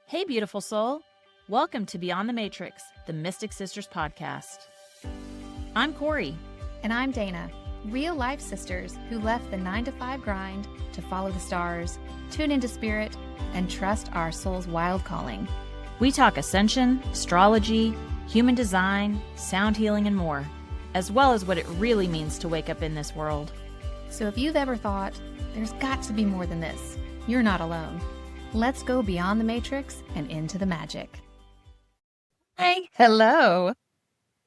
Hey, beautiful soul. Welcome to Beyond the Matrix, the Mystic Sisters podcast. I'm Corri. And I'm Dana, real-life sisters who left the 9-to-5 grind to follow the stars, tune into spirit, and trust our soul's wild calling. We talk ascension, astrology, human design, sound healing, and more, as well as what it really means to wake up in this world. So if you've ever thought, there's got to be more than this, you're not alone. Let's go beyond the matrix and into the magic. Hey. Hello.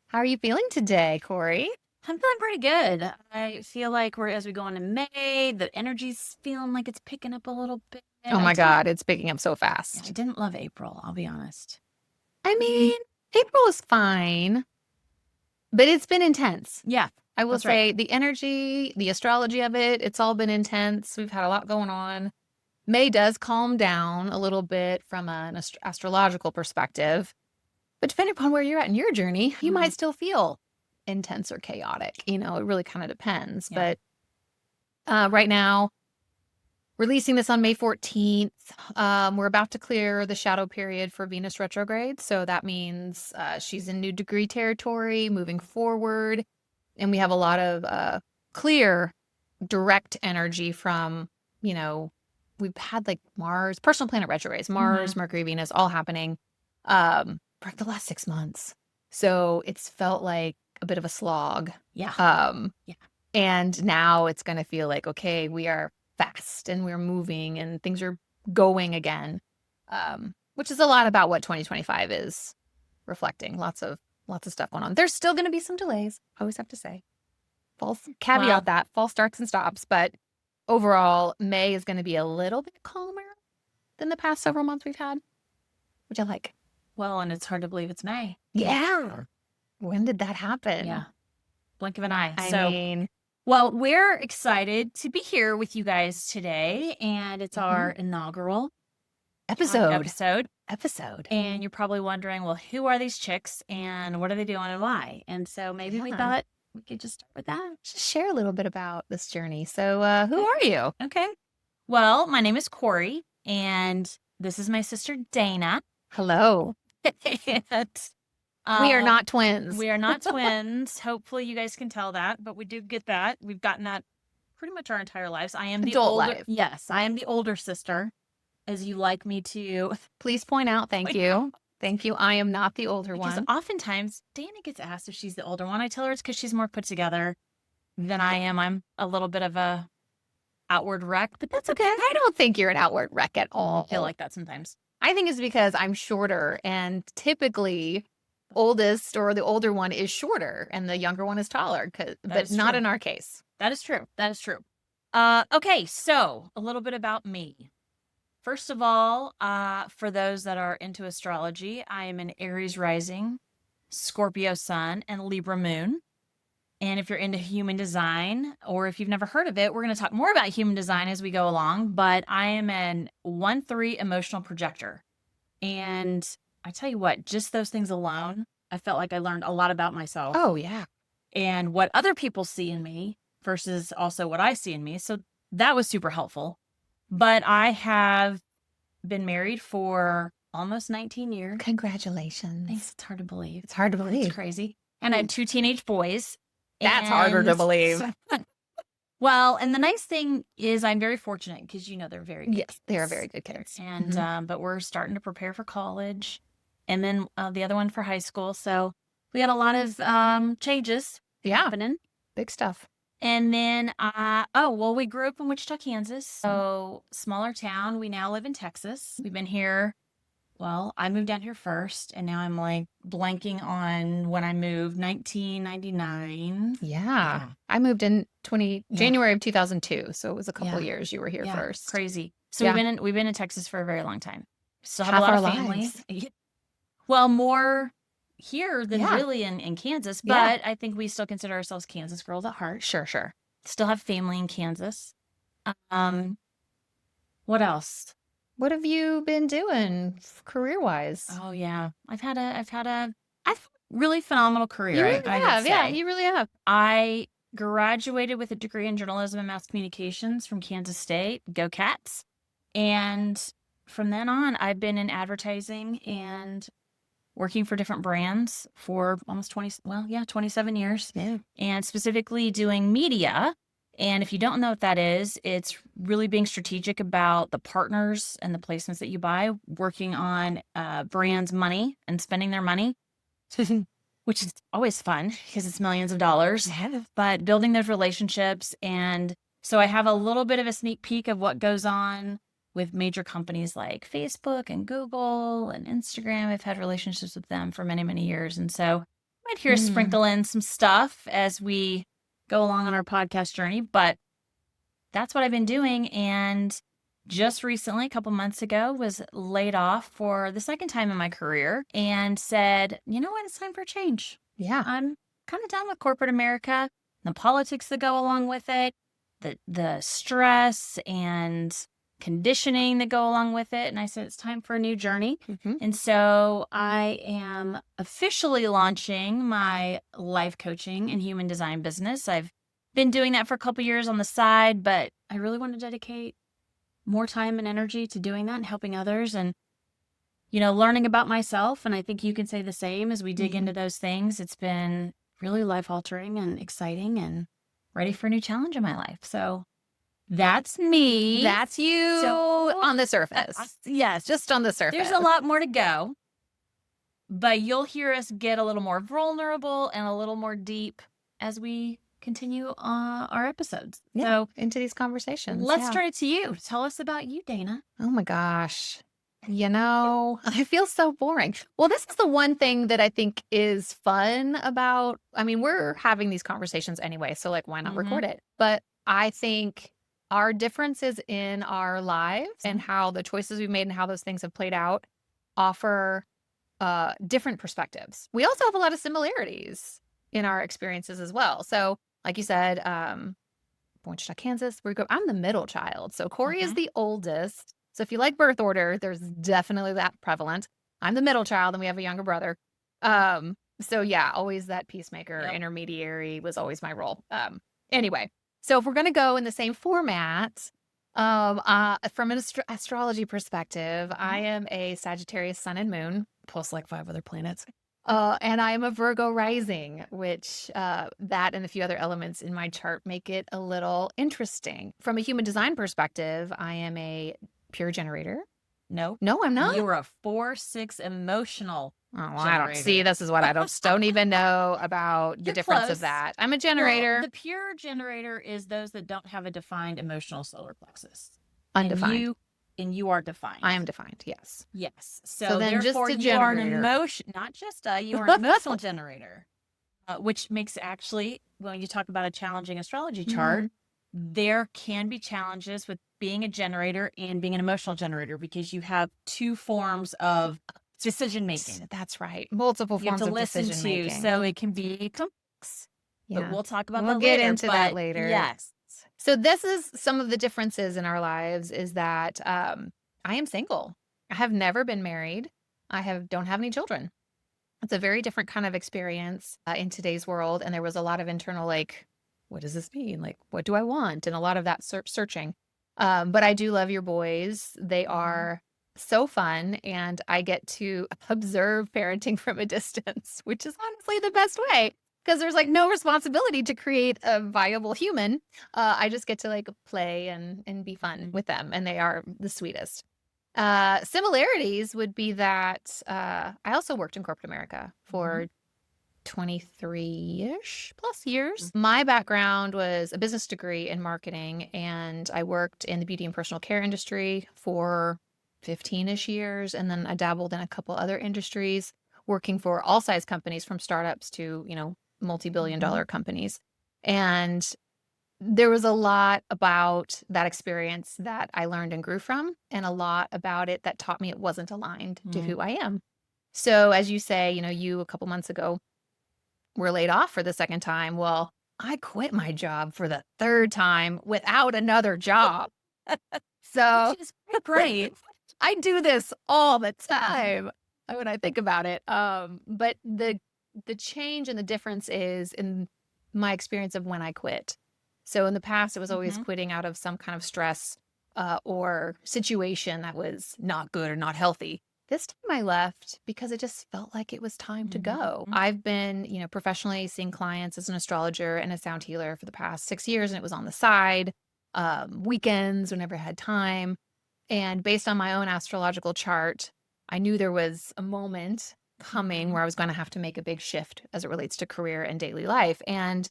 How are you feeling today, Corri? I'm feeling pretty good. I feel like as we go into May, the energy's feeling like it's picking up a little bit. Oh my God, it's picking up so fast. I didn't love April, I'll be honest. I mean, April is fine, but it's been intense. Yeah. I will say the energy, the astrology of it, it's all been intense. We've had a lot going on. May does calm down a little bit from an astrological perspective, but depending upon where you're at in your journey, you might still feel intense or chaotic. You know, it really kind of depends. Yeah. But right now, releasing this on May 14th, we're about to clear the shadow period for Venus retrograde. So that means she's in new degree territory, moving forward. And we have a lot of clear, direct energy from, you know, we've had like Mars, personal planet retrogrades, Mars, Mercury, Venus, all happening for like the last 6 months. So it's felt like a bit of a slog. Yeah. And now it's going to feel like, okay, we are fast and we're moving and things are going again, which is a lot about what 2025 is reflecting. Lots of stuff going on. There's still going to be some delays. I always have to say, false caveat that false starts and stops, but overall, May is going to be a little bit calmer than the past several months we've had, which I like. Well, and it's hard to believe it's May. Yeah. When did that happen? Yeah. Blink of an eye. I mean, well, we're excited to be here with you guys today, and it's our inaugural episode. And you're probably wondering, well, who are these chicks and what are they doing and why? And so maybe we thought we could just start with that. Just share a little bit about this journey. So who are you? Okay. Well, my name is Corri, and this is my sister, Dana. Hello. And, we are not twins. We are not twins. Hopefully you guys can tell that, but we do get that. We've gotten that pretty much our entire lives. I am the Adult older. life. Yes, I am the older sister, as you like me to. Please point out. Thank you. Thank you. I am not the older Because one. oftentimes Dana gets asked if she's the older one. I tell her it's because she's more put together than I am. I'm a little bit of a outward wreck, but that's okay. I don't think you're an outward wreck at all. I feel like that sometimes. I think it's because I'm shorter, and typically oldest or the older one is shorter and the younger one is taller, but not in our case. That is true. That is true. Okay, so a little bit about me. First of all, for those that are into astrology, I am an Aries rising, Scorpio sun, and Libra moon. And if you're into human design, or if you've never heard of it, we're going to talk more about human design as we go along. But I am an 1-3 emotional projector. And I tell you what, just those things alone, I felt like I learned a lot about myself. Oh, yeah. And what other people see in me versus also what I see in me. So that was super helpful. But I have been married for almost 19 years. Congratulations. Thanks. It's hard to believe. It's hard to believe. It's crazy. And I have 2 teenage boys. That's harder to believe. Well, and the nice thing is I'm very fortunate because, you know, they're very good kids. They are very good kids. And, but we're starting to prepare for college and then the other one for high school. So we had a lot of changes happening. Big stuff. And then, we grew up in Wichita, Kansas. So smaller town. We now live in Texas. We've been here. Well, I moved down here first, and now I'm like blanking on when I moved, 1999. Yeah. I moved in January of 2002. So it was a couple of years you were here first. Crazy. So we've been in Texas for a very long time. Still have Half a lot our of family. lives. Well, more here than really in Kansas, but I think we still consider ourselves Kansas girls at heart. Sure. Still have family in Kansas. What else? What have you been doing career-wise? Oh yeah, I've had a really phenomenal career. You really have, yeah, you really have. I graduated with a degree in journalism and mass communications from Kansas State. Go Cats! And from then on, I've been in advertising and working for different brands for almost 27 years. Yeah. And specifically doing media. And if you don't know what that is, it's really being strategic about the partners and the placements that you buy, working on brands' money and spending their money, which is always fun because it's millions of dollars, but building those relationships. And so I have a little bit of a sneak peek of what goes on with major companies like Facebook and Google and Instagram. I've had relationships with them for many, many years. And so you might hear us sprinkle in some stuff as we go along on our podcast journey, but that's what I've been doing. And just recently, a couple months ago, was laid off for the second time in my career and said, you know what, it's time for a change. Yeah. I'm kind of done with corporate America, the politics that go along with it, the stress and conditioning that go along with it. And I said, it's time for a new journey. And so I am officially launching my life coaching and human design business. I've been doing that for a couple years on the side, but I really want to dedicate more time and energy to doing that and helping others and, learning about myself. And I think you can say the same as we dig into those things. It's been really life altering and exciting and ready for a new challenge in my life. So that's me. That's you on the surface. Yes. Just on the surface. There's a lot more to go, but you'll hear us get a little more vulnerable and a little more deep as we continue our episodes. Yeah, so into these conversations. Let's turn it to you. Tell us about you, Dana. Oh my gosh. I feel so boring. Well, this is the one thing that I think is fun about, we're having these conversations anyway, so like, why not record it? But I think our differences in our lives and how the choices we've made and how those things have played out offer different perspectives. We also have a lot of similarities in our experiences as well. So like you said, born Wichita, Kansas, I'm the middle child. So Corri is the oldest. So if you like birth order, there's definitely that prevalent. I'm the middle child and we have a younger brother. So yeah, always that peacemaker, intermediary was always my role. Anyway, so if we're going to go in the same format, from an astrology perspective, I am a Sagittarius sun and moon, plus like 5 other planets. And I am a Virgo rising, which that and a few other elements in my chart make it a little interesting. From a human design perspective, I am a pure generator. No, I'm not. You're a 4-6 emotional. Oh, well, I don't see. This is what I don't even know about the difference of that. I'm a generator. Well, the pure generator is those that don't have a defined emotional solar plexus. Undefined. And you are defined. I am defined. Yes. Yes. So then therefore just a you are an generator. you are an emotional generator, which makes actually, when you talk about a challenging astrology chart, there can be challenges with being a generator and being an emotional generator because you have 2 forms of decision making. That's right. Multiple forms of decision making. So it can be complex. Yeah. But we'll talk about We'll that get later. into that later. Yes. So this is some of the differences in our lives is that I am single. I have never been married. Don't have any children. It's a very different kind of experience in today's world. And there was a lot of internal, like, what does this mean? Like, what do I want? And a lot of that searching. But I do love your boys. They are so fun. And I get to observe parenting from a distance, which is honestly the best way. Because there's like no responsibility to create a viable human. I just get to like play and be fun with them. And they are the sweetest. Similarities would be that I also worked in corporate America for 23-ish plus years. My background was a business degree in marketing, and I worked in the beauty and personal care industry for 15-ish years. And then I dabbled in a couple other industries, working for all size companies from startups to, multi-billion-dollar companies. And there was a lot about that experience that I learned and grew from, and a lot about it that taught me it wasn't aligned to who I am. So as you say, you a couple months ago were laid off for the second time. Well, I quit my job for the 3rd time without another job. So Which is great. I do this all the time when I think about it. But the change and the difference is in my experience of when I quit. So in the past, it was always quitting out of some kind of stress or situation that was not good or not healthy. This time I left because it just felt like it was time to go. Mhm. I've been, professionally seeing clients as an astrologer and a sound healer for the past 6 years, and it was on the side, weekends whenever I had time. And based on my own astrological chart, I knew there was a moment coming Mhm. where I was going to have to make a big shift as it relates to career and daily life. And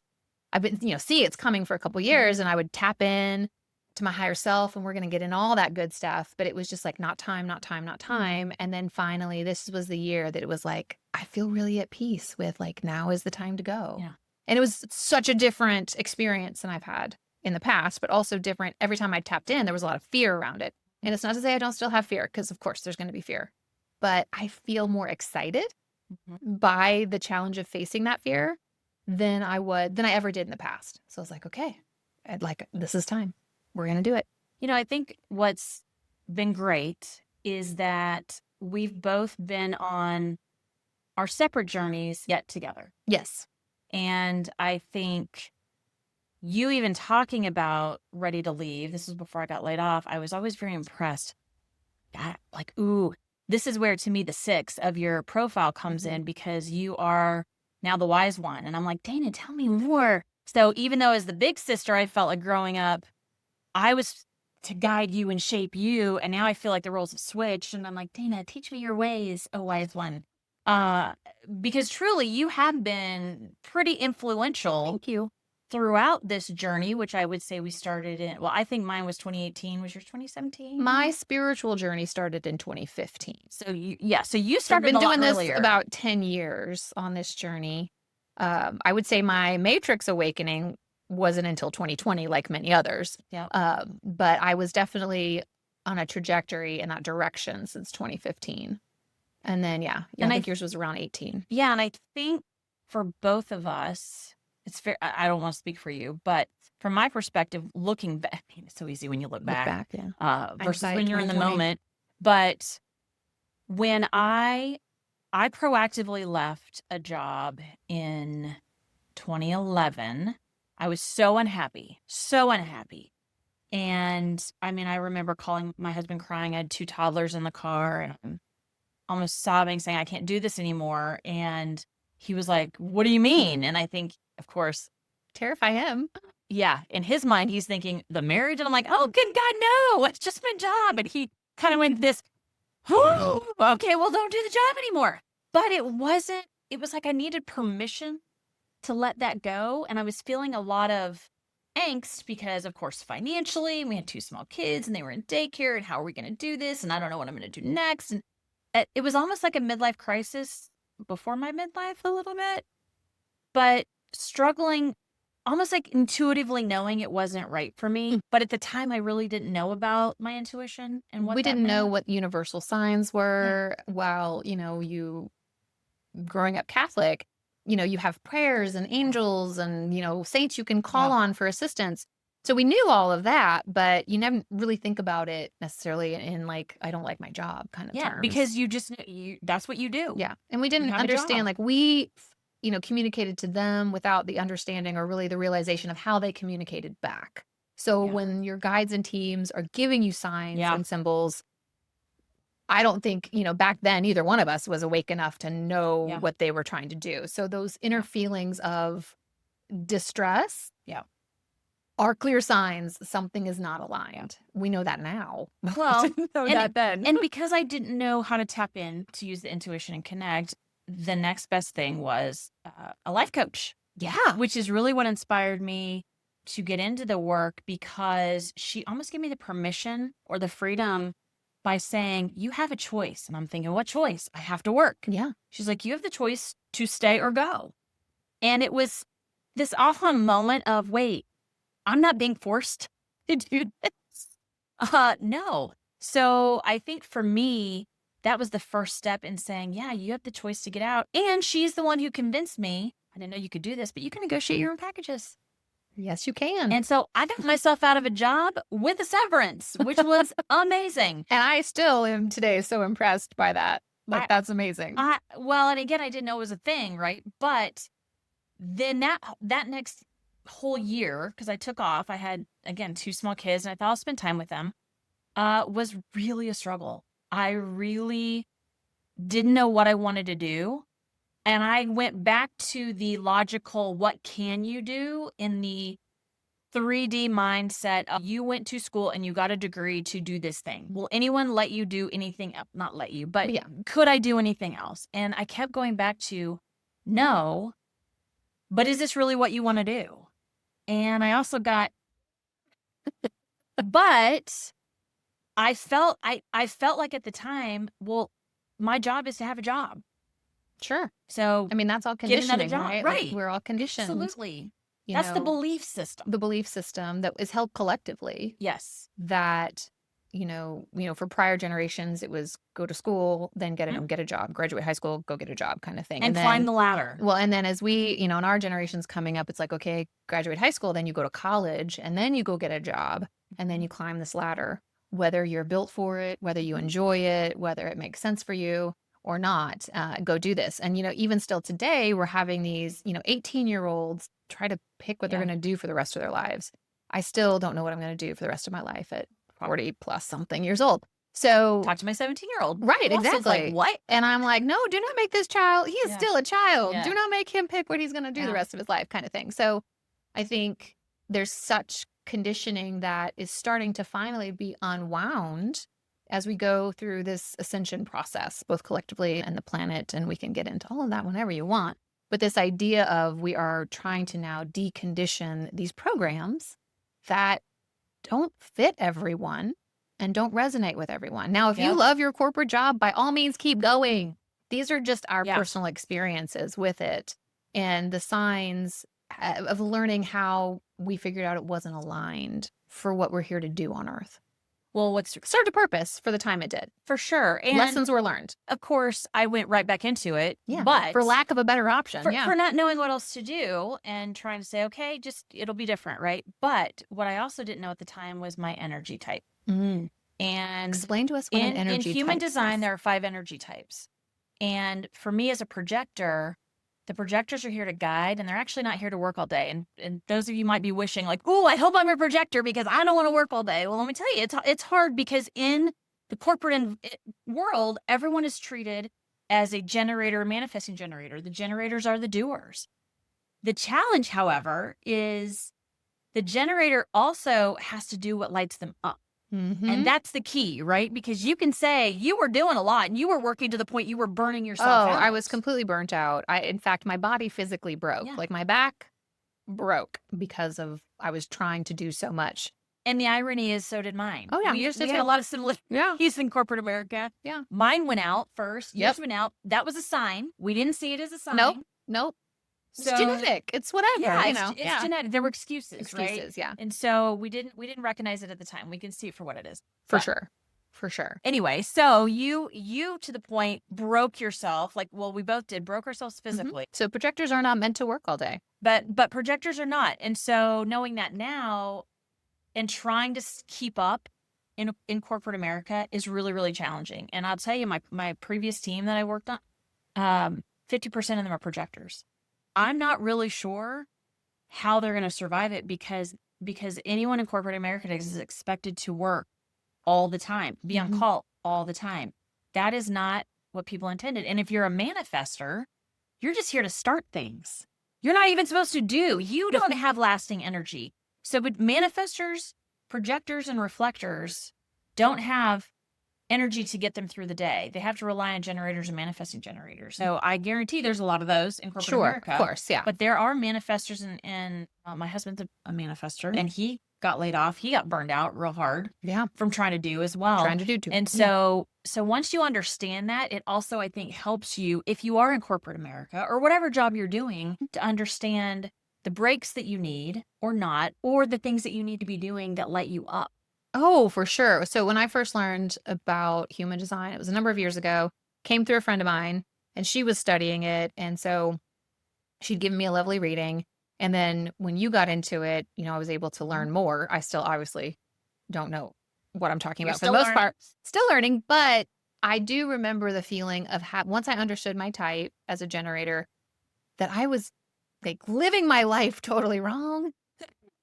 I've been, see it's coming for a couple years, and I would tap in to my higher self, and we're going to get in all that good stuff. But it was just like, not time, not time, not time. And then finally, this was the year that it was like, I feel really at peace with like, now is the time to go. Yeah. And it was such a different experience than I've had in the past, but also different. Every time I tapped in, there was a lot of fear around it. And it's not to say I don't still have fear, because of course there's going to be fear, but I feel more excited Mhm. by the challenge of facing that fear than I ever did in the past. So I was like, okay, this is time. We're going to do it. I think what's been great is that we've both been on our separate journeys yet together. Yes. And I think you even talking about ready to leave, this was before I got laid off, I was always very impressed. Like, ooh, this is where to me the 6 of your profile comes in, because you are now the wise one. And I'm like, Dana, tell me more. So even though as the big sister, I felt like growing up, I was to guide you and shape you. And now I feel like the roles have switched. And I'm like, Dana, teach me your ways, oh wise one. Uh, because truly you have been pretty influential Thank you. throughout this journey, which I would say we started in, well, I think mine was 2018. Was yours 2017? My spiritual journey started in 2015. So so you So I've started been a lot doing this earlier. about 10 years on this journey. I would say my matrix awakening wasn't until 2020, like many others. Yeah. But I was definitely on a trajectory in that direction since 2015. And then, I And think yours was around 18. yeah, and I think for both of us, it's fair. I don't want to speak for you, but from my perspective, looking back, I mean, it's so easy when you look Look back, back, yeah. versus Hindsight when you're in the 2020. moment. But when I proactively left a job in 2011, I was so unhappy, so unhappy. And I mean, I remember calling my husband crying. I had 2 toddlers in the car, and I'm almost sobbing, saying, I can't do this anymore. And he was like, what do you mean? And I think, of course, Terrify him. yeah, in his mind, he's thinking the marriage. And I'm like, oh, good God, no, it's just my job. And he kind of went this, oh, okay, well, don't do the job anymore. But it was like I needed permission to let that go. And I was feeling a lot of angst because, of course, financially, we had 2 small kids and they were in daycare. And how are we going to do this? And I don't know what I'm going to do next. And it was almost like a midlife crisis before my midlife a little bit, but struggling, almost like intuitively knowing it wasn't right for me. But at the time, I really didn't know about my intuition and what We that didn't know meant. what universal signs were. While, you growing up Catholic, you have prayers and angels and, saints you can call Yeah. on for assistance. So we knew all of that, but you never really think about it necessarily in like, I don't like my job kind of Yeah, terms. because that's what you do. Yeah. And we You didn't have a understand, job. like we, communicated to them without the understanding or really the realization of how they communicated back. So Yeah. when your guides and teams are giving you signs Yeah. and symbols, I don't think, back then either one of us was awake enough to know Yeah. what they were trying to do. So those inner Yeah. feelings of distress Yeah. are clear signs something is not aligned. We know that now. Well, Didn't know and that then. and because I didn't know how to tap in to use the intuition and connect, the next best thing was a life coach, Yeah. which is really what inspired me to get into the work, because she almost gave me the permission or the freedom by saying, you have a choice. And I'm thinking, what choice? I have to work. Yeah. She's like, you have the choice to stay or go. And it was this aha moment of, wait, I'm not being forced to do this. No. So I think for me, that was the first step in saying, yeah, you have the choice to get out. And she's the one who convinced me, I didn't know you could do this, but you can negotiate your own packages. Yes, you can. And so I got myself out of a job with a severance, which was amazing. And I still am today so impressed by that. Like, I, that's amazing. well, and again, I didn't know it was a thing, right? But then that next whole year, because I took off, I had, again, 2 small kids, and I thought I'll spend time with them. was really a struggle. I really didn't know what I wanted to do. And I went back to the logical, what can you do, in the 3D mindset of, you went to school and you got a degree to do this thing. Will anyone let you do anything else? Not let you, but Yeah. could I do anything else? And I kept going back to, no, but is this really what you want to do? And I also got, but I felt like at the time, well, my job is to have a job. Sure. So I mean, that's all get another conditioning, job. right? Like, Right. we're all conditioned, Absolutely. you That's the know, belief system. the belief system that is held collectively Yes. that, for prior generations, it was go to school, then Mhm. get a job, graduate high school, go get a job kind of thing. And climb the ladder. Well, and then as we, in our generations coming up, it's like, okay, graduate high school, then you go to college, and then you go get a job, and then you climb this ladder, whether you're built for it, whether you enjoy it, whether it makes sense for you or not, go do this. And, even still today, we're having these, 18-year-olds try to pick what they're Yeah. going to do for the rest of their lives. I still don't know what I'm going to do for the rest of my life at 40 plus something years old. So, Talk to my 17-year-old. right, Also, it's like, exactly. what? And I'm like, no, do not make this child, he is Yeah. still a child. Yeah. Do not make him pick what he's going to do the Yeah. rest of his life, kind of thing. So I think there's such conditioning that is starting to finally be unwound as we go through this ascension process, both collectively and the planet. And we can get into all of that whenever you want. But this idea of, we are trying to now decondition these programs that don't fit everyone and don't resonate with everyone. Now, if you Yep. love your corporate job, by all means, keep going. These are just our Yeah. personal experiences with it and the signs of learning how we figured out it wasn't aligned for what we're here to do on Earth. Well, what's Served a purpose for the time it did. for sure. And Lessons were learned. of course, I went right back into it. Yeah. But for lack of a better option. for, yeah. for not knowing what else to do and trying to say, okay, just it'll be different, right? But what I also didn't know at the time was my energy type. And Explain to us what an energy in human type design, is. there are 5 energy types. And for me as a projector, the projectors are here to guide, and they're actually not here to work all day. And those of you might be wishing, like, oh, I hope I'm a projector because I don't want to work all day. Well, let me tell you, it's hard, because in the corporate world, everyone is treated as a generator, a manifesting generator. The generators are the doers. The challenge, however, is the generator also has to do what lights them up. And that's the key, right? Because you can say you were doing a lot and you were working to the point you were burning yourself out. I was completely burnt out. In fact, my body physically broke. Yeah. Like, my back broke because of, I was trying to do so much. And the irony is, so did mine. Oh, yeah, We yours did had too. a lot of similarities Yeah. in corporate America. Yeah. Mine went out first. Yep. Yours went out. That was a sign. We didn't see it as a sign. Nope. It's So, genetic. It's whatever. yeah, you know. it's genetic. There were excuses, right? Excuses, yeah. And so we didn't recognize it at the time. We can see it for what it is. For But sure. For sure. anyway, so you to the point broke yourself. Like, well, we both did, broke ourselves physically. So projectors are not meant to work all day. But projectors are not. And so knowing that now and trying to keep up in corporate America is really, really challenging. And I'll tell you, my previous team that I worked on, 50% of them are projectors. I'm not really sure how they're going to survive it, because anyone in corporate America is expected to work all the time, be on call all the time. That is not what people intended. And if you're a manifester, you're just here to start things. You're not even supposed to do. You don't have lasting energy. So, but manifestors, projectors, and reflectors don't have energy to get them through the day. They have to rely on generators and manifesting generators. So I guarantee there's a lot of those in corporate America. Of course, yeah. But there are manifestors, and my husband's a manifestor, and he got laid off. He got burned out real hard. Yeah. From trying to do as well. Trying to do too. And so once you understand that, it also, I think, helps you, if you are in corporate America or whatever job you're doing, to understand the breaks that you need or not, or the things that you need to be doing that light you up. Oh, for sure. So when I first learned about human design, it was a number of years ago, came through a friend of mine, and she was studying it. And so she'd given me a lovely reading. And then when you got into it, I was able to learn more. I still obviously don't know what I'm talking about for the most part. Still learning, but I do remember the feeling of once I understood my type as a generator, that I was like living my life totally wrong,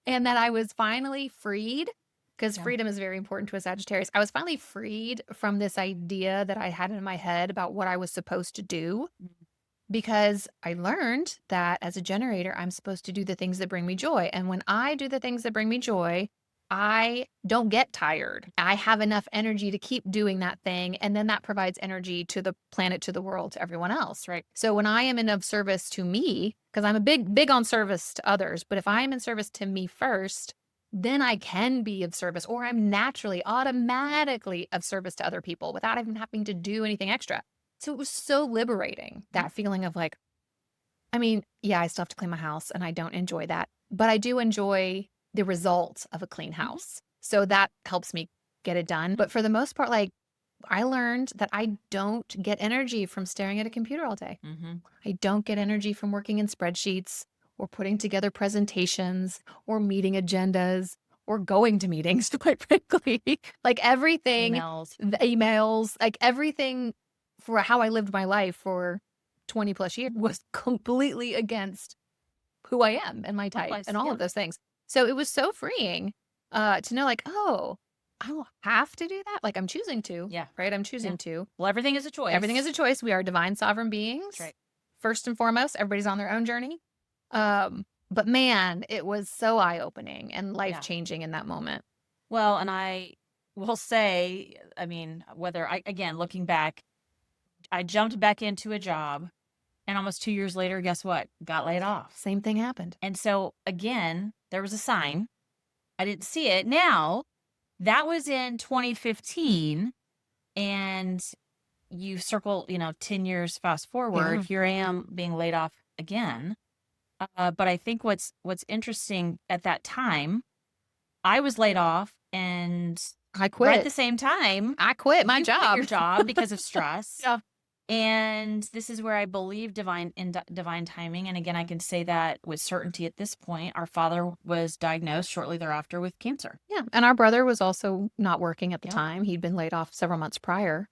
and that I was finally freed because Yeah. freedom is very important to a Sagittarius. I was finally freed from this idea that I had in my head about what I was supposed to do, Mm. because I learned that as a generator, I'm supposed to do the things that bring me joy. And when I do the things that bring me joy, I don't get tired. I have enough energy to keep doing that thing. And then that provides energy to the planet, to the world, to everyone else. Right. So when I am in of service to me, because I'm a big on service to others, but if I am in service to me first, then I can be of service, or I'm naturally, automatically of service to other people without even having to do anything extra. So it was so liberating, that feeling of like, I mean, yeah, I still have to clean my house and I don't enjoy that, but I do enjoy the result of a clean house. So that helps me get it done. But for the most part, like, I learned that I don't get energy from staring at a computer all day. Mm-hmm. I don't get energy from working in spreadsheets or putting together presentations or meeting agendas or going to meetings, quite frankly. Like everything, Emails. the emails, like everything for how I lived my life for 20 plus years was completely against who I am and my type Likewise. and all Yeah. of those things. So it was so freeing to know, like, oh, I don't have to do that. Like, I'm choosing to. Yeah. Right. I'm choosing to. Well, everything is a choice. Everything is a choice. We are divine sovereign beings. That's right. First and foremost, everybody's on their own journey. But man, it was so eye-opening and life-changing in that moment. Well, and I will say, I mean, again, looking back, I jumped back into a job and almost 2 years later, guess what? Got laid off. Same thing happened. And so again, there was a sign. I didn't see it. Now, that was in 2015, and you circle, 10 years fast forward, here I am being laid off again. But I think what's interesting at that time, I was laid off, and I right at quit. the same time, I quit my you quit job. your job because of stress. Yeah. And this is where I believe divine timing. And again, I can say that with certainty at this point. Our father was diagnosed shortly thereafter with cancer. Yeah. And our brother was also not working at the Yeah. time. He'd been laid off several months prior.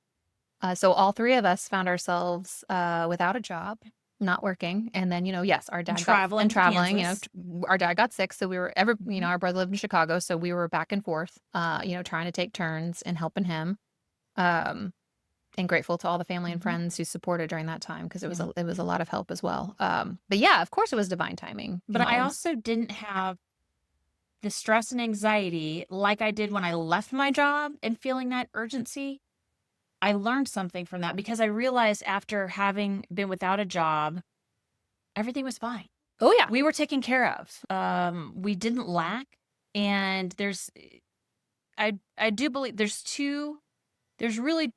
So all three of us found ourselves without a job, not working. And then, yes, our dad Traveling to traveling, Kansas. our dad got sick. So we were our brother lived in Chicago. So we were back and forth, trying to take turns and helping him. And grateful to all the family and friends who supported during that time, because it was a lot of help as well. But yeah, of course it was divine timing. But I also didn't have the stress and anxiety like I did when I left my job and feeling that urgency. I learned something from that because I realized after having been without a job, everything was fine. Oh yeah. We were taken care of. We didn't lack. And I do believe there's really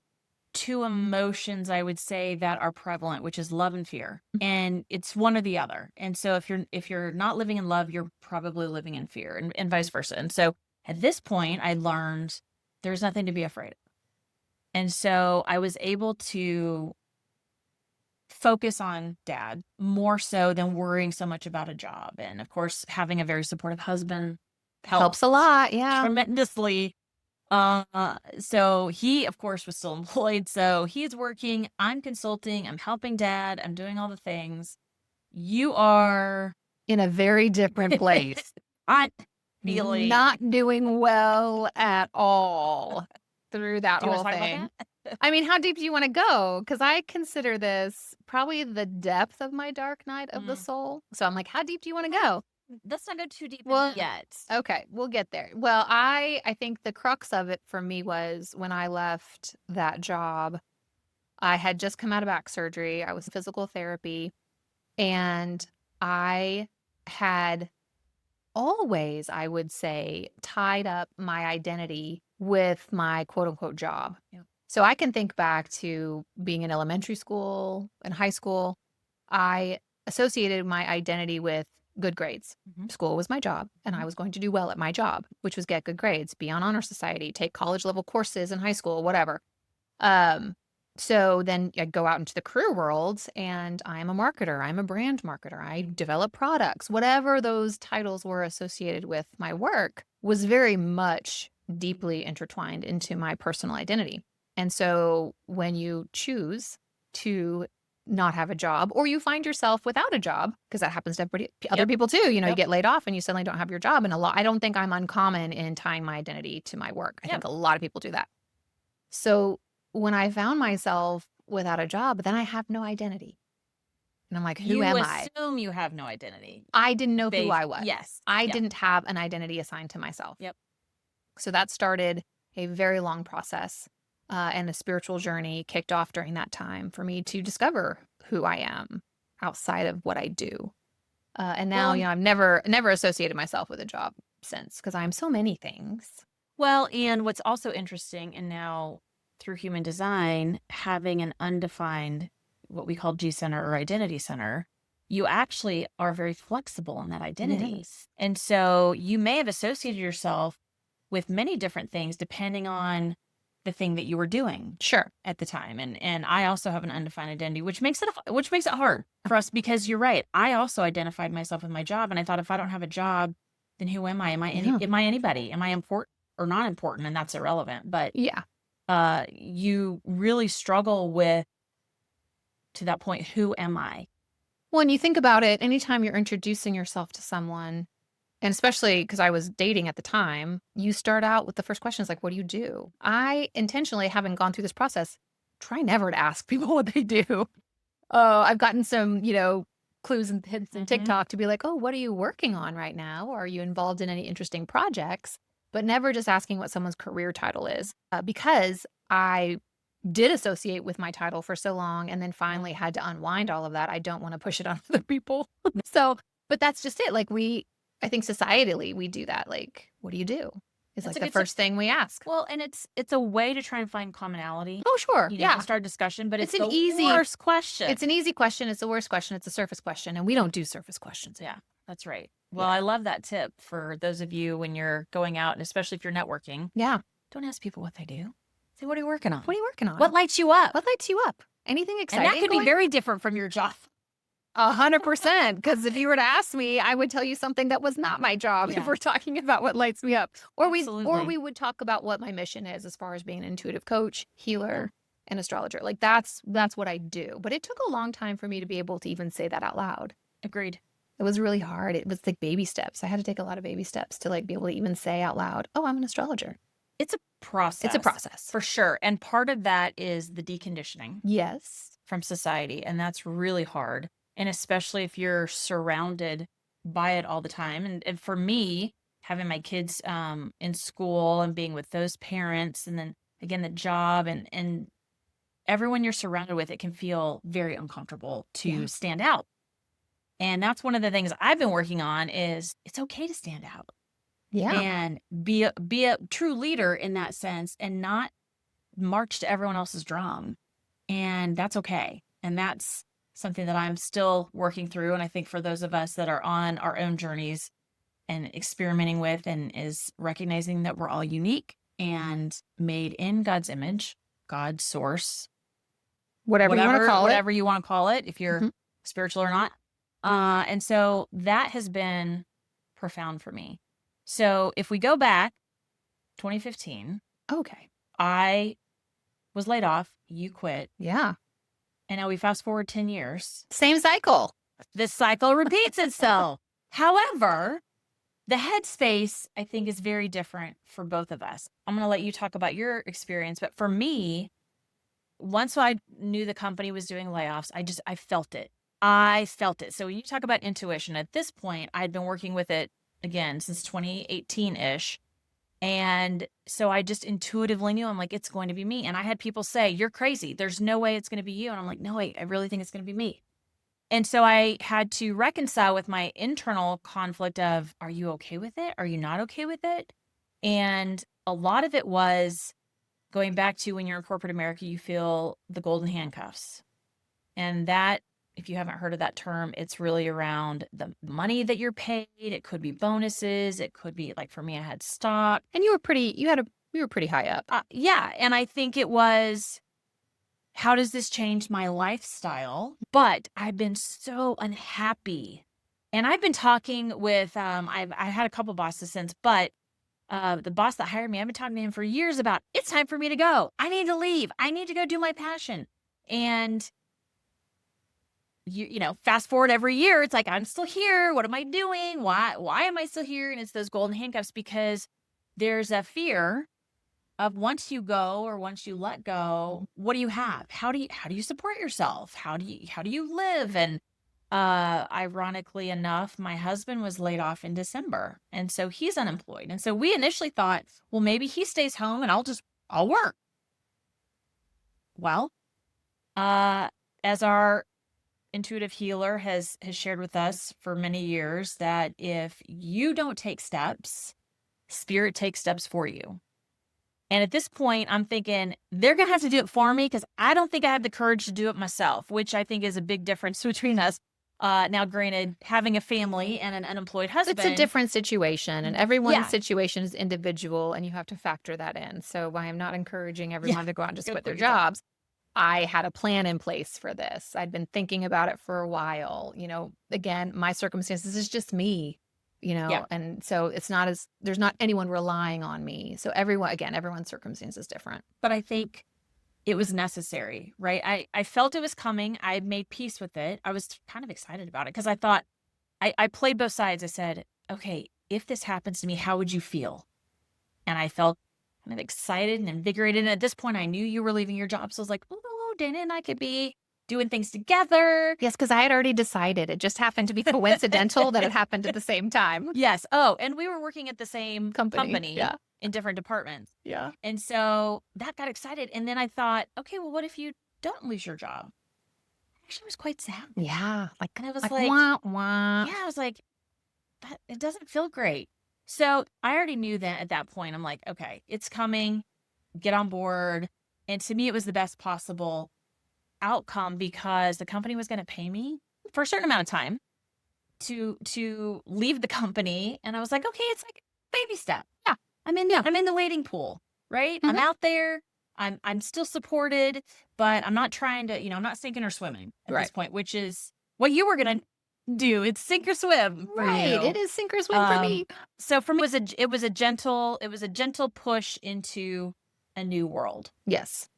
two emotions, I would say, that are prevalent, which is love and fear. And it's one or the other. And so if you're not living in love, you're probably living in fear, and vice versa. And so at this point, I learned there's nothing to be afraid of. And so I was able to focus on dad more so than worrying so much about a job. And of course, having a very supportive husband helps a lot. Yeah. tremendously. So he, of course, was still employed. So he's working, I'm consulting, I'm helping dad, I'm doing all the things. You are In a very different place. not feeling. Not doing well at all through that Do you whole want to talk thing. about that? I mean, how deep do you want to go? Because I consider this probably the depth of my dark night of the soul. So I'm like, how deep do you want to go? Let's not go too deep Well, yet. Okay, we'll get there. Well, I think the crux of it for me was when I left that job, I had just come out of back surgery. I was in physical therapy, and I had always, I would say, tied up my identity with my quote unquote job. Yeah. So I can think back to being in elementary school and high school. I associated my identity with good grades. School was my job, and I was going to do well at my job, which was get good grades, be on honor society, take college level courses in high school, whatever. So then I go out into the career world, and I'm a marketer. I'm a brand marketer. I develop products. Whatever those titles were associated with my work was very much deeply intertwined into my personal identity. And so when you choose to not have a job, or you find yourself without a job, because that happens to other Yep. people too. You Yep. get laid off and you suddenly don't have your job. And I don't think I'm uncommon in tying my identity to my work. I Yep. think a lot of people do that. So when I found myself without a job, then I have no identity. And I'm like, who You am I? assume you have no identity. I didn't know who I was. Yes. I Yeah. didn't have an identity assigned to myself. Yep. So that started a very long process, and a spiritual journey kicked off during that time for me to discover who I am outside of what I do. And now, Well, I've never associated myself with a job since, because I'm so many things. well, and what's also interesting, and now through human design, having an undefined, what we call G center or identity center, you actually are very flexible in that identity. Yes. And so you may have associated yourself with many different things depending on the thing that you were doing Sure. at the time. And I also have an undefined identity, which makes it hard for us, because you're right. I also identified myself with my job, and I thought, if I don't have a job, then who am I? Am I anybody? Am I important or not important? And that's irrelevant. But Yeah. you really struggle with, to that point, who am I? When you think about it, anytime you're introducing yourself to someone, and especially because I was dating at the time, you start out with the first question is like, what do you do? I intentionally, having gone through this process, try never to ask people what they do. I've gotten some, clues and hints in Mhm. TikTok to be like, oh, what are you working on right now? Are you involved in any interesting projects? But never just asking what someone's career title is, because I did associate with my title for so long and then finally had to unwind all of that. I don't want to push it on other people. So, but that's just it. Like I think societally we do that. Like, what do you do? Is That's like a the good first thing we ask. Well, and it's a way to try and find commonality, Oh, sure. to Yeah. start a discussion, but It's it's an the easy- worst question. It's an easy question. It's the worst question. It's a surface question. And we don't do surface questions. Yeah, that's right. Well, Yeah. I love that tip for those of you when you're going out, and especially if you're networking. Yeah. Don't ask people what they do. Say, what are you working on? What are you working on? What lights you up? What lights you up? Anything And exciting? that could be very different from your job. 100%. Because if you were to ask me, I would tell you something that was not my job Yeah. if we're talking about what lights me up. Or Absolutely. we would talk about what my mission is as far as being an intuitive coach, healer, and astrologer. Like that's what I do. But it took a long time for me to be able to even say that out loud. Agreed. It was really hard. It was like baby steps. I had to take a lot of baby steps to be able to even say out loud, oh, I'm an astrologer. It's a process. It's a process. For sure. And part of that is the deconditioning Yes. from society. And that's really hard. And especially if you're surrounded by it all the time. And for me, having my kids in school and being with those parents, and then again, the job and everyone you're surrounded with, it can feel very uncomfortable to stand out. And that's one of the things I've been working on is it's okay to stand out. Yeah. And be a true leader in that sense, and not march to everyone else's drum. And that's okay. And that's something that I'm still working through. And I think for those of us that are on our own journeys and experimenting with, and is recognizing that we're all unique and made in God's image, God's source, Whatever you want to call it. whatever you want to call it, if you're Mhm. spiritual or not. And so that has been profound for me. So if we go back 2015, Okay. I was laid off, you quit, Yeah. and now we fast forward 10 years. Same cycle. This cycle repeats itself. However, the headspace, I think, is very different for both of us. I'm going to let you talk about your experience, but for me, once I knew the company was doing layoffs, I felt it. I felt it. So when you talk about intuition, at this point, I'd been working with it again since 2018-ish. And so I just intuitively knew, I'm like, it's going to be me. And I had people say, you're crazy. There's no way it's going to be you. And I'm like, no, wait, I really think it's going to be me. And so I had to reconcile with my internal conflict of, are you okay with it? Are you not okay with it? And a lot of it was going back to when you're in corporate America, you feel the golden handcuffs. And that, if you haven't heard of that term, it's really around the money that you're paid. It could be bonuses. It could be, like, for me, I had stock. And you were pretty high up. Yeah. And I think it was, how does this change my lifestyle? But I've been so unhappy. And I've been talking with, I had a couple bosses since, but the boss that hired me, I've been talking to him for years about, it's time for me to go. I need to leave. I need to go do my passion. And fast forward every year, it's like, I'm still here. What am I doing? Why am I still here? And it's those golden handcuffs, because there's a fear of, once you go or once you let go, what do you have? How do you support yourself? How do you live? And ironically enough, my husband was laid off in December, and so he's unemployed. And so we initially thought, well, maybe he stays home and I'll work. Well, as our intuitive healer has shared with us for many years, that if you don't take steps, spirit takes steps for you. And at this point, I'm thinking they're going to have to do it for me, because I don't think I have the courage to do it myself, which I think is a big difference between us. Now, granted, having a family and an unemployed husband. It's a different situation, and everyone's Yeah. situation is individual, and you have to factor that in. So I am not encouraging everyone to go out and just Go quit their quit your job. jobs. I had a plan in place for this. I'd been thinking about it for a while. Again, my circumstances is just me, Yeah. and so there's not anyone relying on me. So everyone's circumstance is different. But I think it was necessary, right? I felt it was coming. I made peace with it. I was kind of excited about it, because I thought, I played both sides. I said, okay, if this happens to me, how would you feel? And I felt kind of excited and invigorated. And at this point, I knew you were leaving your job. So I was like, oh, Dana and I could be doing things together. Yes, because I had already decided. It just happened to be coincidental that it happened at the same time. Yes. Oh, and we were working at the same company Yeah. in different departments. Yeah. And so that got excited. And then I thought, okay, well, what if you don't lose your job? Actually, I was quite sad. Yeah. And I was Like, like, wah, wah. yeah, I was like, that it doesn't feel great. So I already knew that at that point. I'm like, okay, it's coming, get on board. And to me, it was the best possible outcome, because the company was going to pay me for a certain amount of time to leave the company. And I was like, okay, it's like baby step. Yeah. I'm in the waiting pool, right? I'm out there. I'm still supported, but I'm not trying to, I'm not sinking or swimming at this point, which is what you were going to do. It's sink or swim. Right. It is sink or swim for me. So for me, it was a gentle push into a new world. Yes.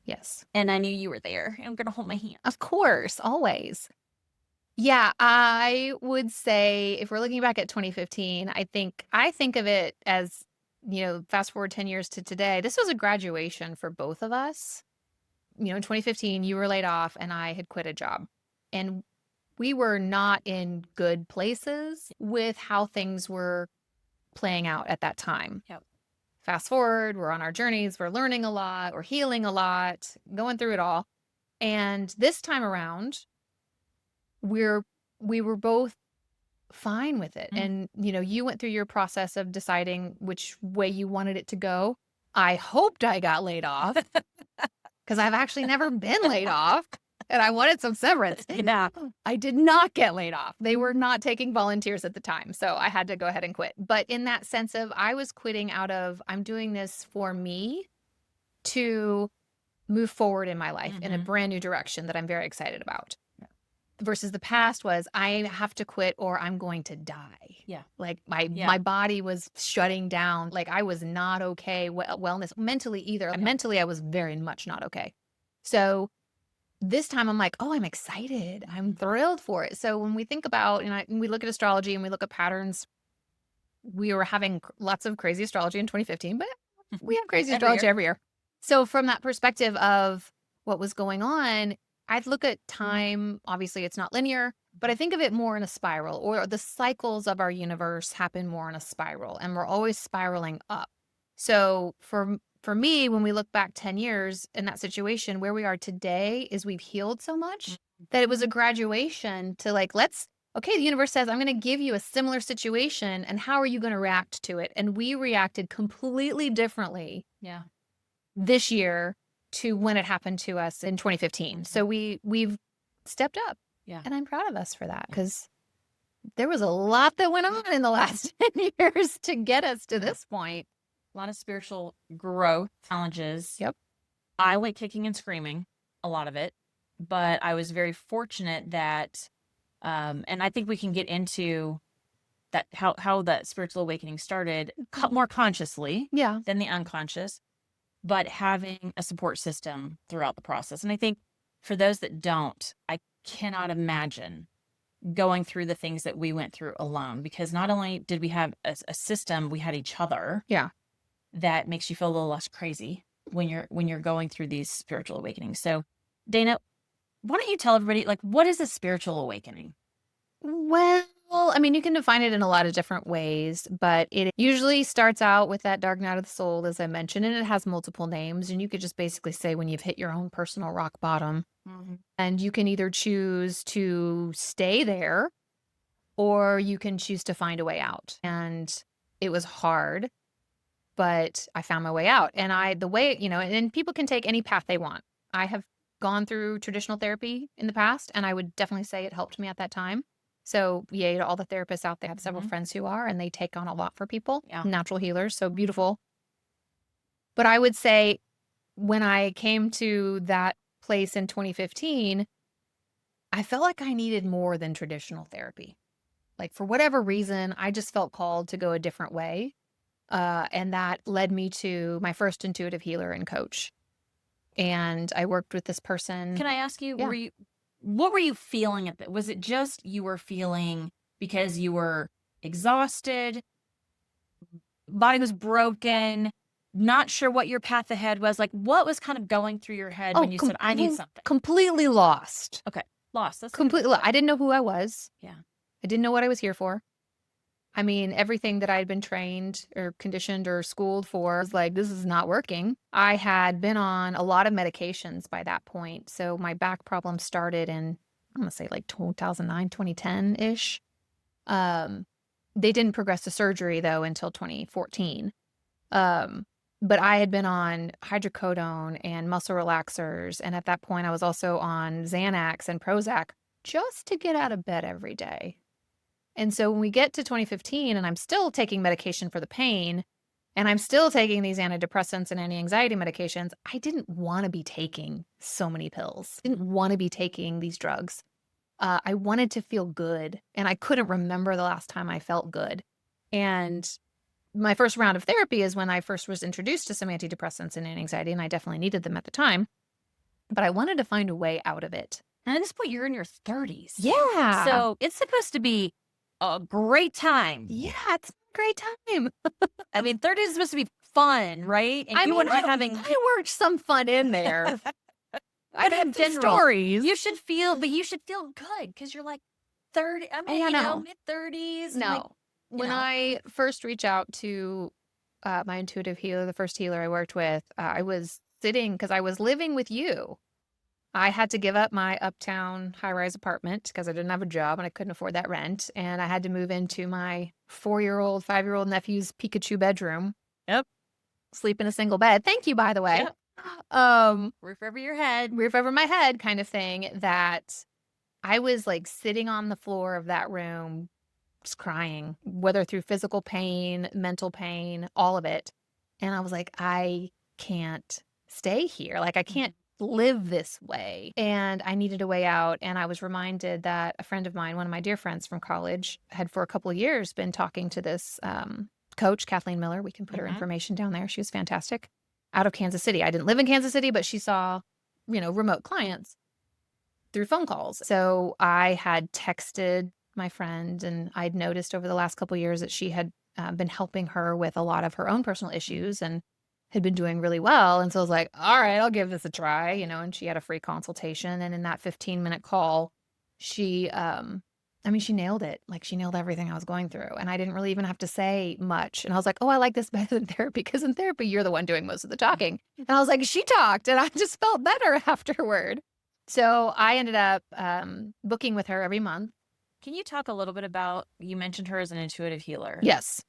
Yes. And I knew you were there. I'm going to hold my hand. Of course. Always. Yeah. I would say, if we're looking back at 2015, I think of it as, fast forward 10 years to today, this was a graduation for both of us. In 2015, you were laid off and I had quit a job. And we were not in good places with how things were playing out at that time. Yep. Fast forward, we're on our journeys, we're learning a lot, we're healing a lot, going through it all. And this time around, we were both fine with it. And, you went through your process of deciding which way you wanted it to go. I hoped I got laid off, because I've actually never been laid off. And I wanted some severance. Yeah. I did not get laid off. They were not taking volunteers at the time. So I had to go ahead and quit. But in that sense of, I was quitting out of, I'm doing this for me to move forward in my life in a brand new direction that I'm very excited about. Yeah. Versus the past was, I have to quit or I'm going to die. Yeah. Like my body was shutting down. Like, I was not okay wellness mentally either. Yeah. Mentally, I was very much not okay. So this time I'm like, oh, I'm excited. I'm thrilled for it. So when we think about, we look at astrology and we look at patterns, we were having lots of crazy astrology in 2015, but we have crazy astrology every year. So from that perspective of what was going on, I'd look at time. Obviously, it's not linear, but I think of it more in a spiral, or the cycles of our universe happen more in a spiral, and we're always spiraling up. So for me, when we look back 10 years in that situation, where we are today is we've healed so much that it was a graduation to like, okay, the universe says, I'm going to give you a similar situation, and how are you going to react to it? And we reacted completely differently this year to when it happened to us in 2015. So we've stepped up. Yeah. And I'm proud of us for that, because there was a lot that went on in the last 10 years to get us to this point. A lot of spiritual growth challenges. Yep. I went kicking and screaming, a lot of it, but I was very fortunate that, and I think we can get into that, how that spiritual awakening started more consciously than the unconscious, but having a support system throughout the process. And I think for those that don't, I cannot imagine going through the things that we went through alone, because not only did we have a system, we had each other. Yeah. That makes you feel a little less crazy when you're going through these spiritual awakenings. So, Dana, why don't you tell everybody, like, what is a spiritual awakening? Well, I mean, you can define it in a lot of different ways, but it usually starts out with that dark night of the soul, as I mentioned, and it has multiple names. And you could just basically say when you've hit your own personal rock bottom, and you can either choose to stay there or you can choose to find a way out. And it was hard, but I found my way out. And the way, and people can take any path they want. I have gone through traditional therapy in the past, and I would definitely say it helped me at that time. So yay to all the therapists out there. I have several friends who are, and they take on a lot for people, natural healers. So beautiful. But I would say when I came to that place in 2015, I felt like I needed more than traditional therapy. Like for whatever reason, I just felt called to go a different way. And that led me to my first intuitive healer and coach. And I worked with this person. Can I ask you, Yeah. what were you feeling at that? Was it just you were feeling because you were exhausted, body was broken, not sure what your path ahead was? Like, what was kind of going through your head when you said, I need something? Completely lost. Okay. Lost. That's Completely lost. I didn't know who I was. Yeah. I didn't know what I was here for. I mean, everything that I had been trained or conditioned or schooled for was like, this is not working. I had been on a lot of medications by that point. So my back problem started in, I'm going to say like 2009, 2010-ish. They didn't progress to surgery though until 2014. But I had been on hydrocodone and muscle relaxers. And at that point, I was also on Xanax and Prozac just to get out of bed every day. And so when we get to 2015 and I'm still taking medication for the pain and I'm still taking these antidepressants and anti-anxiety medications, I didn't want to be taking so many pills. I didn't want to be taking these drugs. I wanted to feel good, and I couldn't remember the last time I felt good. And my first round of therapy is when I first was introduced to some antidepressants and anxiety, and I definitely needed them at the time. But I wanted to find a way out of it. And at this point, you're in your 30s. Yeah. So it's supposed to be a great time. Yeah, it's a great time. I mean, 30s is supposed to be fun, right? And you wouldn't be having. I worked some fun in there. I had some stories. You should feel good because you're like 30. I mean, mid-30s. No. Like, when I first reached out to my intuitive healer, the first healer I worked with, I was sitting because I was living with you. I had to give up my uptown high-rise apartment because I didn't have a job and I couldn't afford that rent. And I had to move into my 4-year-old, 5-year-old nephew's Pikachu bedroom. Yep. Sleep in a single bed. Thank you, by the way. Yep. Roof over your head. Roof over my head kind of thing, that I was like sitting on the floor of that room just crying, whether through physical pain, mental pain, all of it. And I was like, I can't stay here. Like I can't live this way. And I needed a way out. And I was reminded that a friend of mine, one of my dear friends from college, had for a couple of years been talking to this coach, Kathleen Miller. We can put her information down there. She was fantastic. Out of Kansas City. I didn't live in Kansas City, but she saw, remote clients through phone calls. So I had texted my friend, and I'd noticed over the last couple of years that she had been helping her with a lot of her own personal issues and had been doing really well. And so I was like, all right, I'll give this a try, and she had a free consultation. And in that 15-minute call, she nailed it. Like she nailed everything I was going through. And I didn't really even have to say much. And I was like, oh, I like this better than therapy, because in therapy, you're the one doing most of the talking. And I was like, she talked, and I just felt better afterward. So I ended up booking with her every month. Can you talk a little bit about, you mentioned her as an intuitive healer. Yes.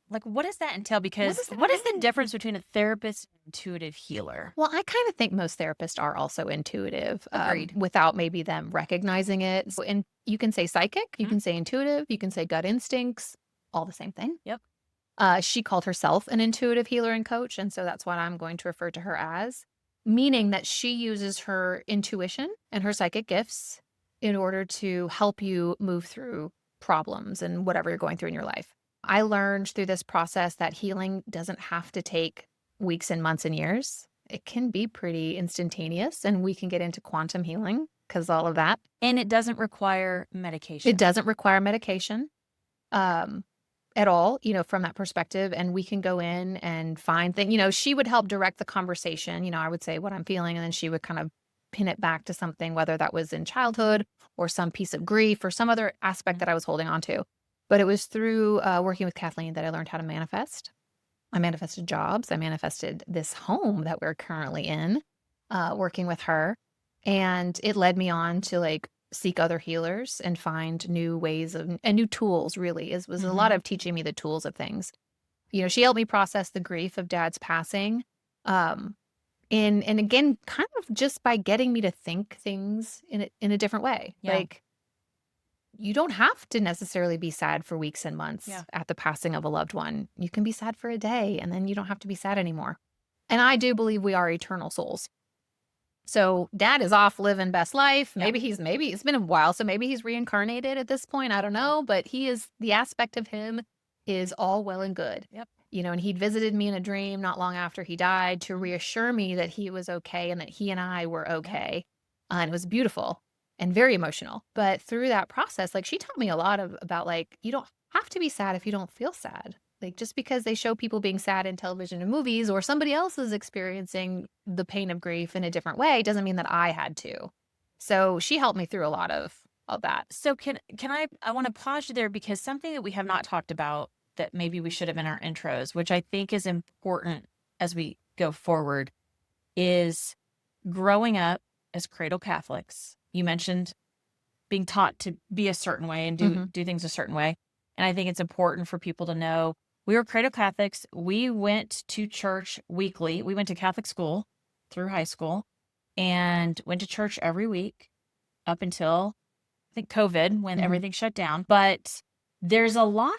Like, what does that entail? Because what is the difference between a therapist and an intuitive healer? Well, I kind of think most therapists are also intuitive, Agreed. without maybe them recognizing it. And you can say psychic, you can say intuitive, you can say gut instincts, all the same thing. Yep. She called herself an intuitive healer and coach. And so that's what I'm going to refer to her as, meaning that she uses her intuition and her psychic gifts in order to help you move through problems and whatever you're going through in your life. I learned through this process that healing doesn't have to take weeks and months and years. It can be pretty instantaneous, and we can get into quantum healing because all of that. And it doesn't require It medication. doesn't require medication at all, from that perspective. And we can go in and find things. She would help direct the conversation. I would say what I'm feeling, and then she would kind of pin it back to something, whether that was in childhood or some piece of grief or some other aspect that I was holding on to. But it was through working with Kathleen that I learned how to manifest. I manifested jobs. I manifested this home that we're currently in, working with her. And it led me on to like seek other healers and find new ways and new tools, really. It was a lot of teaching me the tools of things. She helped me process the grief of Dad's passing. And again, kind of just by getting me to think things in a different way. Yeah. Like, you don't have to necessarily be sad for weeks and months Yeah. at the passing of a loved one. You can be sad for a day, and then you don't have to be sad anymore. And I do believe we are eternal souls. So Dad is off living best life. Yeah. Maybe it's been a while, so maybe he's reincarnated at this point. I don't know, but the aspect of him is all well and good. Yep. And he'd visited me in a dream not long after he died to reassure me that he was okay and that he and I were okay. And it was beautiful and very emotional. But through that process, like, she taught me a lot about like, you don't have to be sad if you don't feel sad. Like, just because they show people being sad in television and movies, or somebody else is experiencing the pain of grief in a different way, doesn't mean that I had to. So she helped me through a lot of that. So can I want to pause you there, because something that we have not talked about that maybe we should have in our intros, which I think is important as we go forward, is growing up as cradle Catholics. You mentioned being taught to be a certain way and do things a certain way. And I think it's important for people to know we were cradle Catholics. We went to church weekly. We went to Catholic school through high school and went to church every week up until, I think, COVID, when everything shut down. But there's a lot,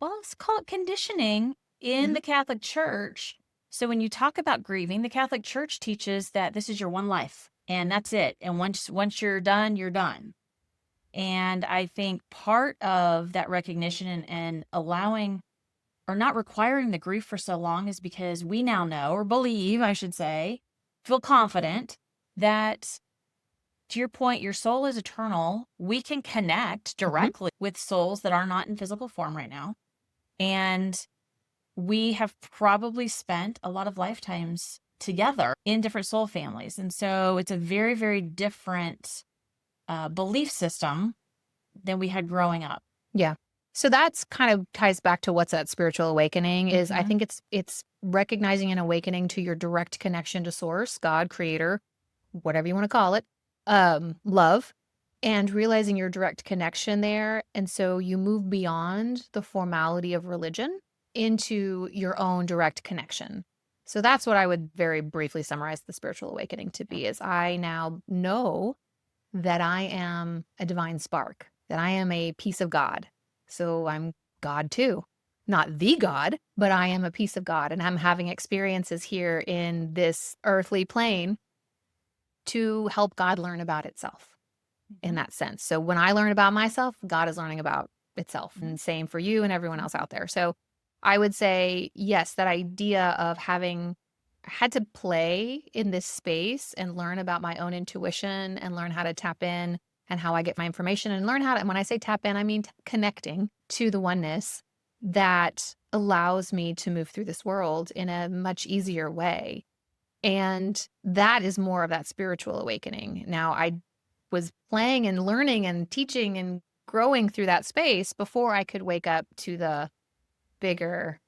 well, let's call it conditioning in the Catholic Church. So when you talk about grieving, the Catholic Church teaches that this is your one life and that's it. And once you're done, you're done. And I think part of that recognition and allowing, or not requiring, the grief for so long is because we now know, or believe, I should say, feel confident that, to your point, your soul is eternal. We can connect directly with souls that are not in physical form right now. And we have probably spent a lot of lifetimes together in different soul families. And so it's a very, very different belief system than we had growing up. Yeah. So that's kind of ties back to what's that spiritual awakening is. I think it's recognizing an awakening to your direct connection to source, God, creator, whatever you want to call it, love, and realizing your direct connection there. And so you move beyond the formality of religion into your own direct connection. So that's what I would very briefly summarize the spiritual awakening to be, is I now know that I am a divine spark, that I am a piece of God. So I'm God too. Not the God, but I am a piece of God. And I'm having experiences here in this earthly plane to help God learn about itself in that sense. So when I learn about myself, God is learning about itself. And same for you and everyone else out there. So I would say, yes, that idea of having had to play in this space and learn about my own intuition and learn how to tap in and how I get my information and learn how to, and when I say tap in, I mean connecting to the oneness that allows me to move through this world in a much easier way. And that is more of that spiritual awakening. Now, I was playing and learning and teaching and growing through that space before I could wake up to the bigger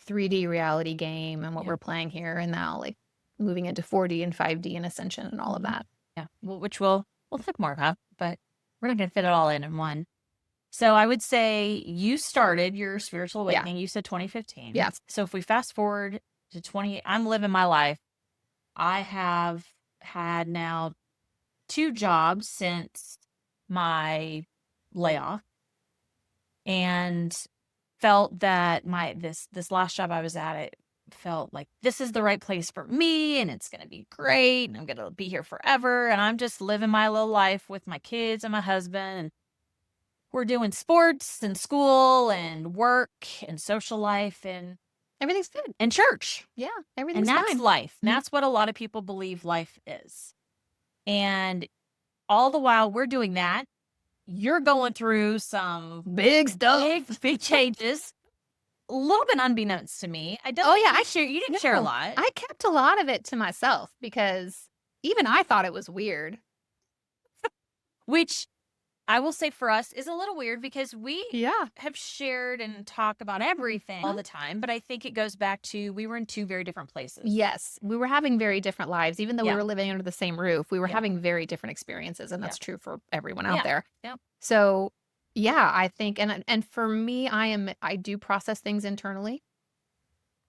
3D reality game and what we're playing here and now, like moving into 4D and 5D and ascension and all of that. Yeah, well, which we'll talk more about, but we're not going to fit it all in one. So I would say you started your spiritual awakening. You said 2015. Yeah. So if we fast forward to I'm living my life. I have had now 2 jobs since my layoff, and felt that this last job I was at, it felt like this is the right place for me and it's going to be great and I'm going to be here forever. And I'm just living my little life with my kids and my husband, and we're doing sports and school and work and social life and Everything's good. and church. Yeah, everything's And that's fine. life. That's what a lot of people believe life is. And all the while we're doing that, you're going through some Big stuff. big changes, a little bit unbeknownst to me. I don't Oh, think yeah, you didn't share a no, lot, I kept a lot of it to myself because even I thought it was weird. which I will say for us is a little weird because we Yeah. have shared and talk about everything all the time, but I think it goes back to we were in two very different places. Yes, we were having very different lives. Even though we Yeah. were living under the same roof, we were Yeah. having very different experiences, and Yeah. that's true for everyone out Yeah. there. Yep. So, yeah, I think and for me, I do process things internally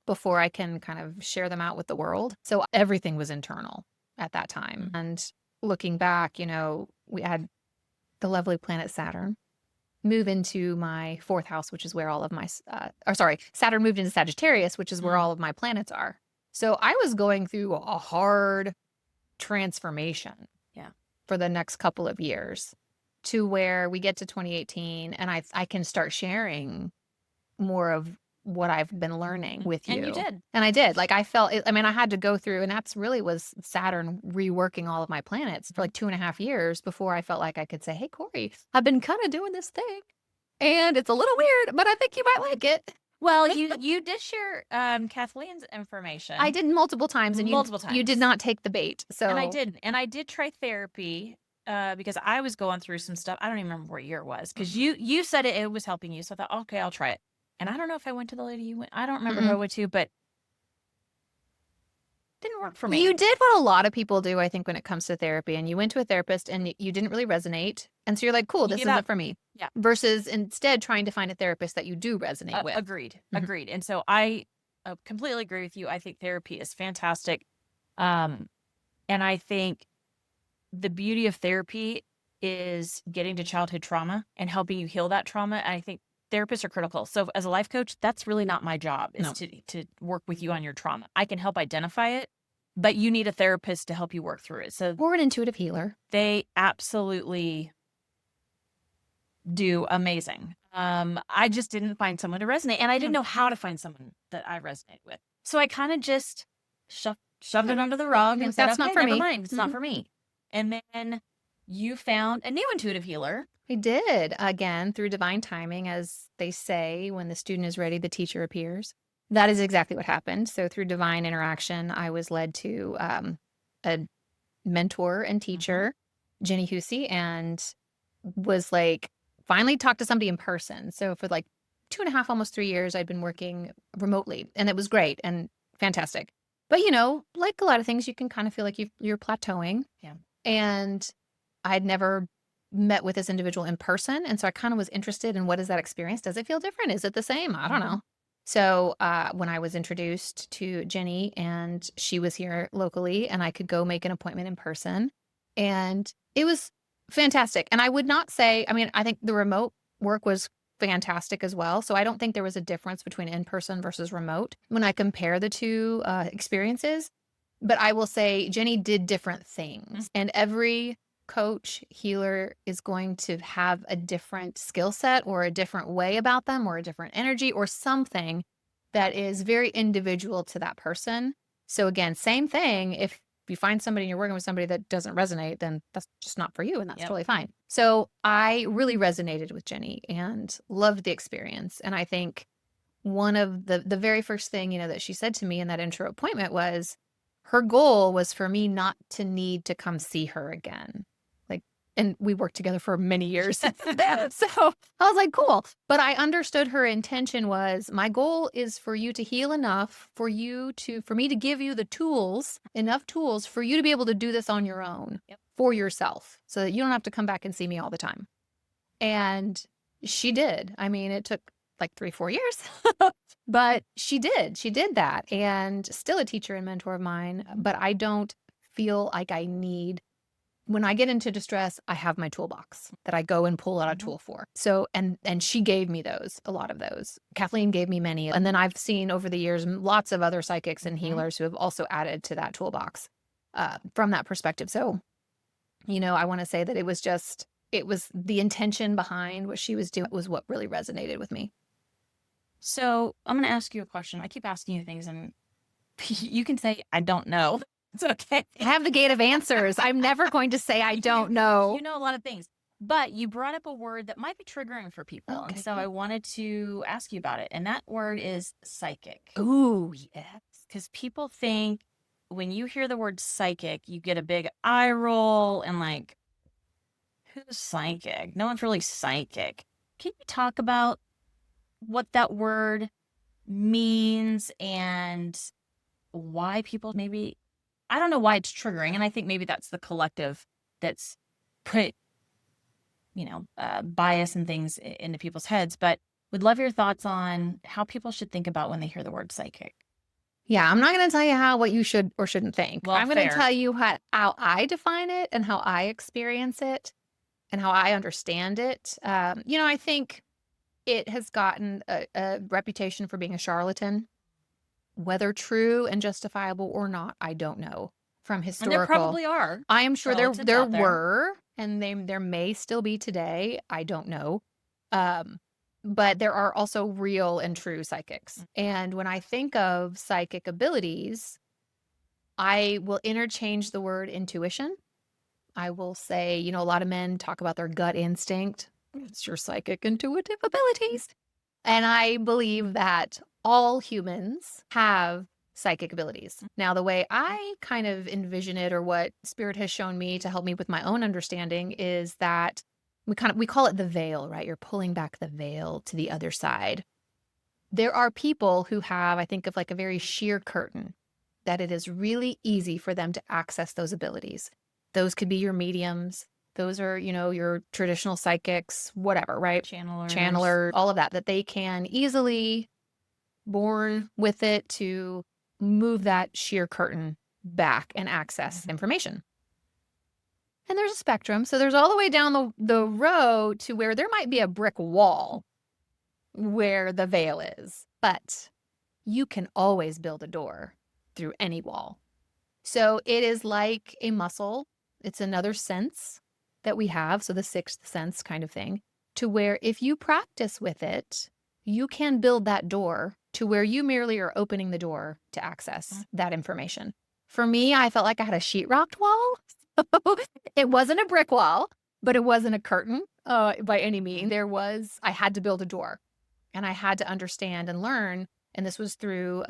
before I can kind of share them out with the world. So everything was internal at that time. And looking back, we had the lovely planet Saturn move into my fourth house, which is where all of my, Saturn moved into Sagittarius, which is where all of my planets are. So I was going through a hard transformation Yeah. for the next couple of years to where we get to 2018 and I can start sharing more of what I've been learning with you. And you did. And I did. Like I felt it, I mean, I had to go through, and that's really was Saturn reworking all of my planets for like 2.5 years before I felt like I could say, hey, Corri, I've been kind of doing this thing. And it's a little weird, but I think you might like it. Well, you did share Kathleen's information. I did multiple times, and multiple you did times. not take the bait. So And I didn't. And I did try therapy because I was going through some stuff. I don't even remember what year it was because you said it was helping you. So I thought, okay, I'll try it. And I don't know if I went to the lady you went. I don't remember who I went to, but it didn't work for me. You did what a lot of people do, I think, when it comes to therapy. And you went to a therapist and you didn't really resonate. And so you're like, cool, this isn't for me. Yeah. Versus instead trying to find a therapist that you do resonate with. Agreed. Agreed. And so I completely agree with you. I think therapy is fantastic. And I think the beauty of therapy is getting to childhood trauma and helping you heal that trauma. And I think therapists are critical. So as a life coach, that's really not my job is to work with you on your trauma. I can help identify it, but you need a therapist to help you work through it. So Or an intuitive healer. they absolutely do amazing. I just didn't find someone to resonate, and I didn't know how to find someone that I resonate with. So I kind of just shoved it under the rug and said, That's not okay, for never me. mind. It's not for me. And then you found a new intuitive healer. I did, again, through divine timing, as they say, when the student is ready, the teacher appears. That is exactly what happened. So through divine interaction, I was led to a mentor and teacher, Jenny Hussey, and was like, finally talked to somebody in person. So for like 2.5, almost 3 years, I'd been working remotely, and it was great and fantastic. But, like a lot of things, you can kind of feel like you're plateauing. Yeah. And I'd never met with this individual in person. And so I kind of was interested in what is that experience? Does it feel different? Is it the same? I don't know. So when I was introduced to Jenny and she was here locally and I could go make an appointment in person, and it was fantastic. And I would not say, I mean, I think the remote work was fantastic as well. So I don't think there was a difference between in-person versus remote when I compare the two experiences. But I will say Jenny did different things, and every coach healer is going to have a different skill set or a different way about them or a different energy or something that is very individual to that person. So again, same thing. If you find somebody and you're working with somebody that doesn't resonate, then that's just not for you, and that's totally fine. So I really resonated with Jenny and loved the experience. And I think one of the very first thing, that she said to me in that intro appointment was her goal was for me not to need to come see her again. And we worked together for many years since then. So I was like, cool. But I understood her intention was my goal is for you to heal enough for me to give you the tools, enough tools for you to be able to do this on your own for yourself so that you don't have to come back and see me all the time. And she did. I mean, it took like 3-4 years, but she did that, and still a teacher and mentor of mine. But I don't feel like I need, when I get into distress, I have my toolbox that I go and pull out a tool for. So, and she gave me a lot of those. Kathleen gave me many. And then I've seen over the years, lots of other psychics and healers who have also added to that toolbox from that perspective. So, I want to say that it was the intention behind what she was doing was what really resonated with me. So I'm going to ask you a question. I keep asking you things and you can say, I don't know. It's okay. I have the gate of answers. I'm never going to say I don't know. You know a lot of things. But you brought up a word that might be triggering for people. And Okay, so I good. wanted to ask you about it. And that word is psychic. Ooh, yes. Because people think when you hear the word psychic, you get a big eye roll and like, who's psychic? No one's really psychic. Can you talk about what that word means and why people maybe, I don't know why it's triggering. And I think maybe that's the collective that's put, bias and things into people's heads. But would love your thoughts on how people should think about when they hear the word psychic. Yeah, I'm not going to tell you what you should or shouldn't think. Well, I'm going to fair. tell you how I define it and how I experience it and how I understand it. I think it has gotten a reputation for being a charlatan. Whether true and justifiable or not, I don't know. From And there historical, probably are I am sure charlatans there out there. were, and there may still be today. I don't know. Um, but there are also real and true psychics. And when I think of psychic abilities, I will interchange the word intuition. I will say, a lot of men talk about their gut instinct. It's your psychic intuitive abilities. And I believe that all humans have psychic abilities. Now, the way I kind of envision it, or what spirit has shown me to help me with my own understanding, is that we call it the veil, right? You're pulling back the veil to the other side. There are people who have, I think of like a very sheer curtain, that it is really easy for them to access those abilities. Those could be your mediums. Those are, your traditional psychics, whatever, right? Channeler, all of that they can easily, born with it, to move that sheer curtain back and access information. And there's a spectrum. So there's all the way down the road to where there might be a brick wall where the veil is, but you can always build a door through any wall. So it is like a muscle. It's another sense that we have. So the sixth sense kind of thing, to where if you practice with it, you can build that door to where you merely are opening the door to access that information. For me, I felt like I had a sheetrocked wall. It wasn't a brick wall, but it wasn't a curtain by any means. I had to build a door, and I had to understand and learn. And this was through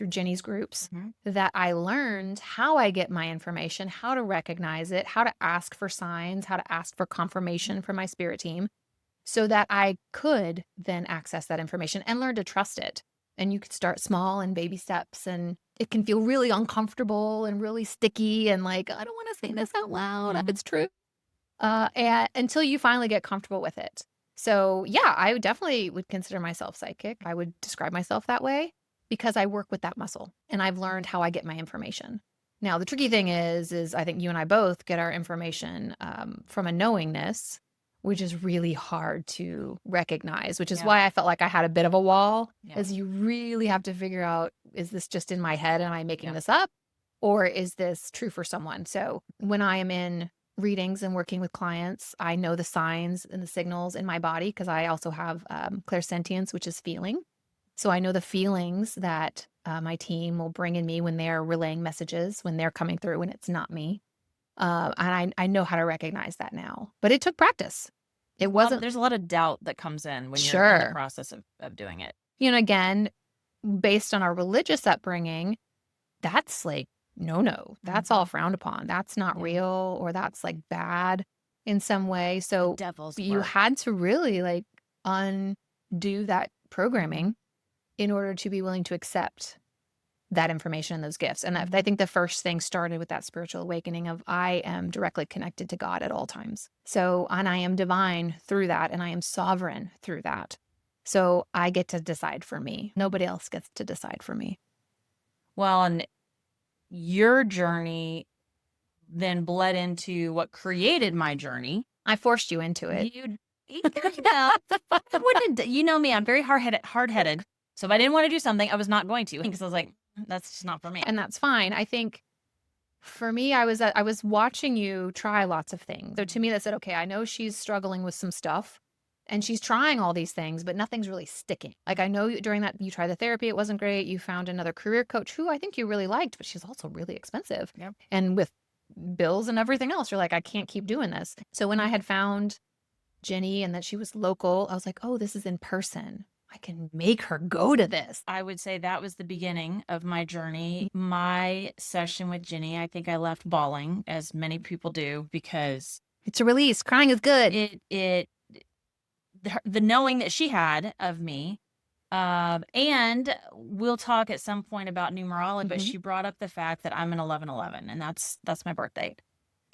Jenny's groups, that I learned how I get my information, how to recognize it, how to ask for signs, how to ask for confirmation from my spirit team, so that I could then access that information and learn to trust it. And you could start small and baby steps, and it can feel really uncomfortable and really sticky and like, I don't want to say this out loud if it's true, and until you finally get comfortable with it. So yeah, I definitely would consider myself psychic. I would describe myself that way because I work with that muscle and I've learned how I get my information. Now, the tricky thing is I think you and I both get our information from a knowingness, which is really hard to recognize, which is why I felt like I had a bit of a wall, as you really have to figure out, is this just in my head? Am I making this up? Or is this true for someone? So when I am in readings and working with clients, I know the signs and the signals in my body because I also have clairsentience, which is feeling. So I know the feelings that my team will bring in me when they're relaying messages, when they're coming through, when it's not me. And I know how to recognize that now. But it took practice. It wasn't. There's a lot of doubt that comes in when you're in the process of doing it. Again, based on our religious upbringing, that's like, no, that's all frowned upon. That's not real, or that's like bad in some way. So you had to really like undo that programming in order to be willing to accept that information and those gifts. And I think the first thing started with that spiritual awakening of, I am directly connected to God at all times. So, and I am divine through that, and I am sovereign through that. So I get to decide for me. Nobody else gets to decide for me. Well, and your journey then bled into what created my journey. I forced you into it. You know me, I'm very hard-headed. So if I didn't want to do something, I was not going to, because I was like, that's just not for me. And that's fine. I think for me, I was watching you try lots of things. So to me, that said, okay, I know she's struggling with some stuff. And she's trying all these things, but nothing's really sticking. Like, I know during that you tried the therapy, it wasn't great. You found another career coach who I think you really liked, but she's also really expensive. Yep. And with bills and everything else, you're like, I can't keep doing this. So when I had found Jenny and that she was local, I was like, oh, this is in person. I can make her go to this. I would say that was the beginning of my journey. My session with Jenny, I think I left bawling, as many people do, because it's a release. Crying is good. The knowing that she had of me, and we'll talk at some point about numerology, but she brought up the fact that I'm an 1111, and that's my birth date,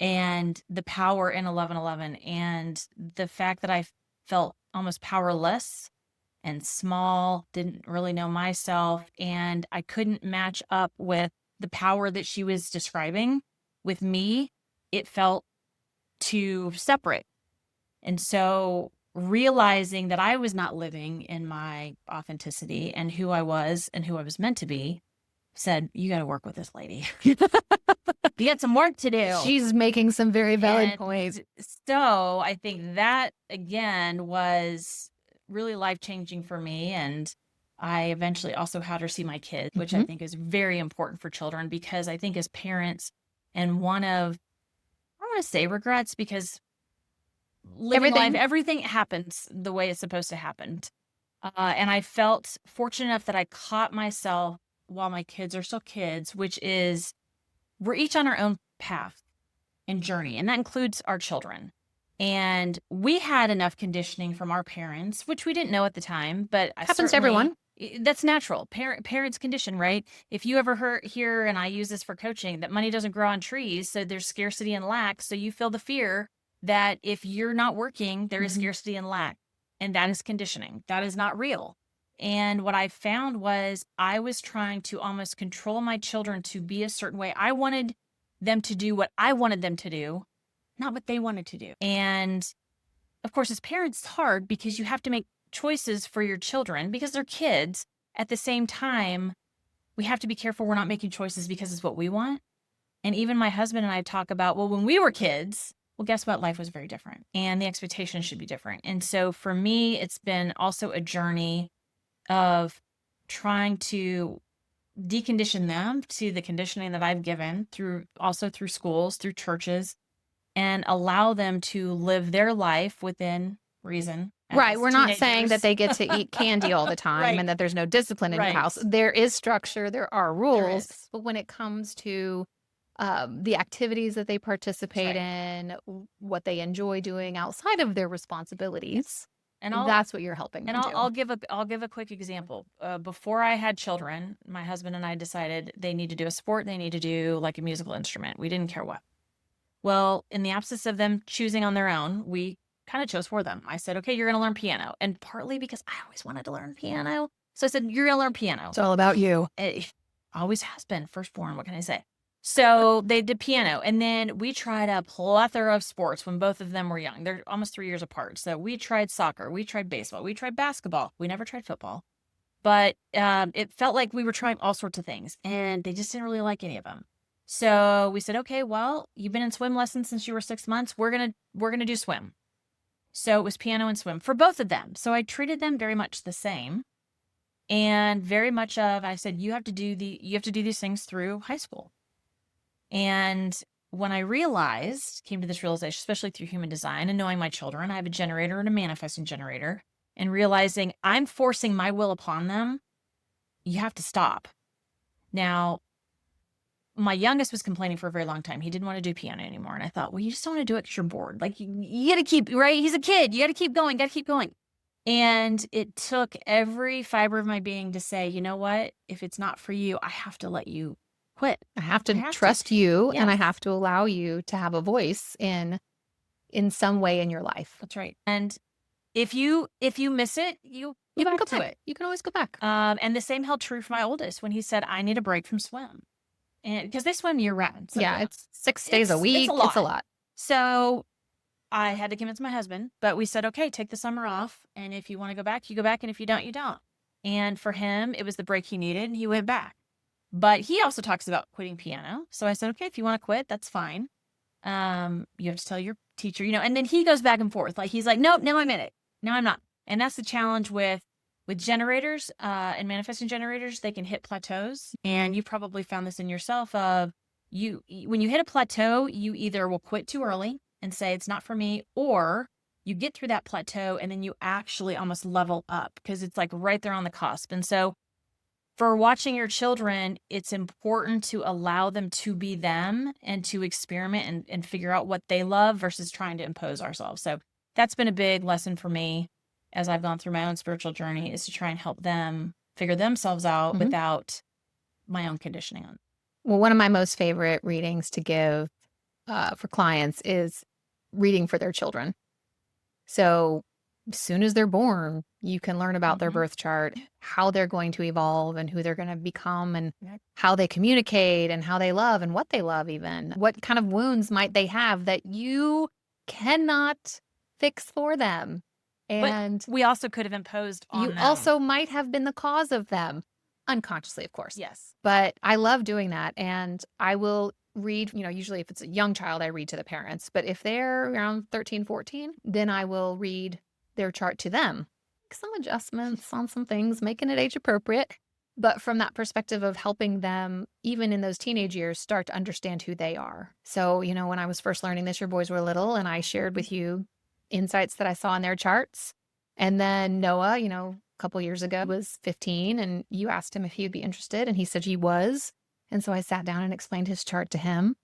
and the power in 1111, and the fact that I felt almost powerless and small, didn't really know myself, and I couldn't match up with the power that she was describing with me. It felt too separate. And so realizing that I was not living in my authenticity and who I was meant to be, said, you got to work with this lady. You got some work to do. She's making some very valid points. So I think that, again, was really life-changing for me. And I eventually also had her see my kids, which I think is very important for children, because I think as parents, and one of, I don't want to say regrets, because living life, everything happens the way it's supposed to happen. And I felt fortunate enough that I caught myself while my kids are still kids, which is we're each on our own path and journey, and that includes our children. And we had enough conditioning from our parents, which we didn't know at the time, but happens to everyone. That's natural. Parents condition, right? If you ever hear, and I use this for coaching, that money doesn't grow on trees, so there's scarcity and lack. So you feel the fear that if you're not working, there is scarcity and lack. And that is conditioning. That is not real. And what I found was I was trying to almost control my children to be a certain way. I wanted them to do what I wanted them to do, not what they wanted to do. And of course, as parents, it's hard because you have to make choices for your children because they're kids. At the same time, we have to be careful we're not making choices because it's what we want. And even my husband and I talk about, well, when we were kids, well, guess what? Life was very different and the expectations should be different. And so for me, it's been also a journey of trying to decondition them to the conditioning that I've given through schools, through churches, and allow them to live their life within reason. Right. We're not saying that they get to eat candy all the time and that there's no discipline in your house. There is structure. There are rules. But when it comes to the activities that they participate in, what they enjoy doing outside of their responsibilities, and that's what you're helping them do. I'll give a quick example. Before I had children, my husband and I decided they need to do a sport. They need to do like a musical instrument. We didn't care what. Well, in the absence of them choosing on their own, we kind of chose for them. I said, okay, you're going to learn piano. And partly because I always wanted to learn piano. So I said, you're going to learn piano. It's all about you. It always has been. Firstborn, what can I say? So they did piano. And then we tried a plethora of sports when both of them were young. They're almost 3 years apart. So we tried soccer. We tried baseball. We tried basketball. We never tried football. But it felt like we were trying all sorts of things. And they just didn't really like any of them. So we said, okay, well, you've been in swim lessons since you were 6 months. We're gonna do swim. So it was piano and swim for both of them. So I treated them very much the same, and very much I said, you have to do these things through high school. And when I came to this realization, especially through human design and knowing my children, I have a generator and a manifesting generator, and realizing I'm forcing my will upon them, you have to stop. Now, my youngest was complaining for a very long time. He didn't want to do piano anymore. And I thought, well, you just don't want to do it because you're bored. Like, you got to keep, right? He's a kid. You got to keep going, And it took every fiber of my being to say, you know what? If it's not for you, I have to let you quit. I have to trust you, and I have to allow you to have a voice in some way in your life. That's right. And if you miss it, you can go to it. You can always go back. And the same held true for my oldest when he said, I need a break from swim. And because they swim year round. So yeah, it's 6 days a week. It's a lot. So I had to convince my husband, but we said, okay, take the summer off. And if you want to go back, you go back. And if you don't, you don't. And for him, it was the break he needed, and he went back. But he also talks about quitting piano. So I said, okay, if you want to quit, that's fine. You have to tell your teacher, and then he goes back and forth. Like, he's like, nope, now I'm in it. Now I'm not. And that's the challenge with generators and manifesting generators. They can hit plateaus, and you probably found this in yourself of when you hit a plateau, you either will quit too early and say it's not for me, or you get through that plateau and then you actually almost level up because it's like right there on the cusp. And so for watching your children, it's important to allow them to be them and to experiment and figure out what they love versus trying to impose ourselves. So that's been a big lesson for me as I've gone through my own spiritual journey, is to try and help them figure themselves out without my own conditioning on. Well, one of my most favorite readings to give for clients is reading for their children. So as soon as they're born, you can learn about their birth chart, how they're going to evolve and who they're going to become, and how they communicate and how they love and what they love, even what kind of wounds might they have that you cannot fix for them. And but we also could have imposed on you them. also might have been the cause of them, unconsciously, of course. Yes. But I love doing that. And I will read, usually if it's a young child, I read to the parents. But if they're around 13, 14, then I will read their chart to them. Make some adjustments on some things, making it age appropriate. But from that perspective of helping them, even in those teenage years, start to understand who they are. So, when I was first learning this, your boys were little, and I shared with you insights that I saw in their charts. And then Noah, a couple years ago, was 15, and you asked him if he would be interested, and he said he was. And so I sat down and explained his chart to him,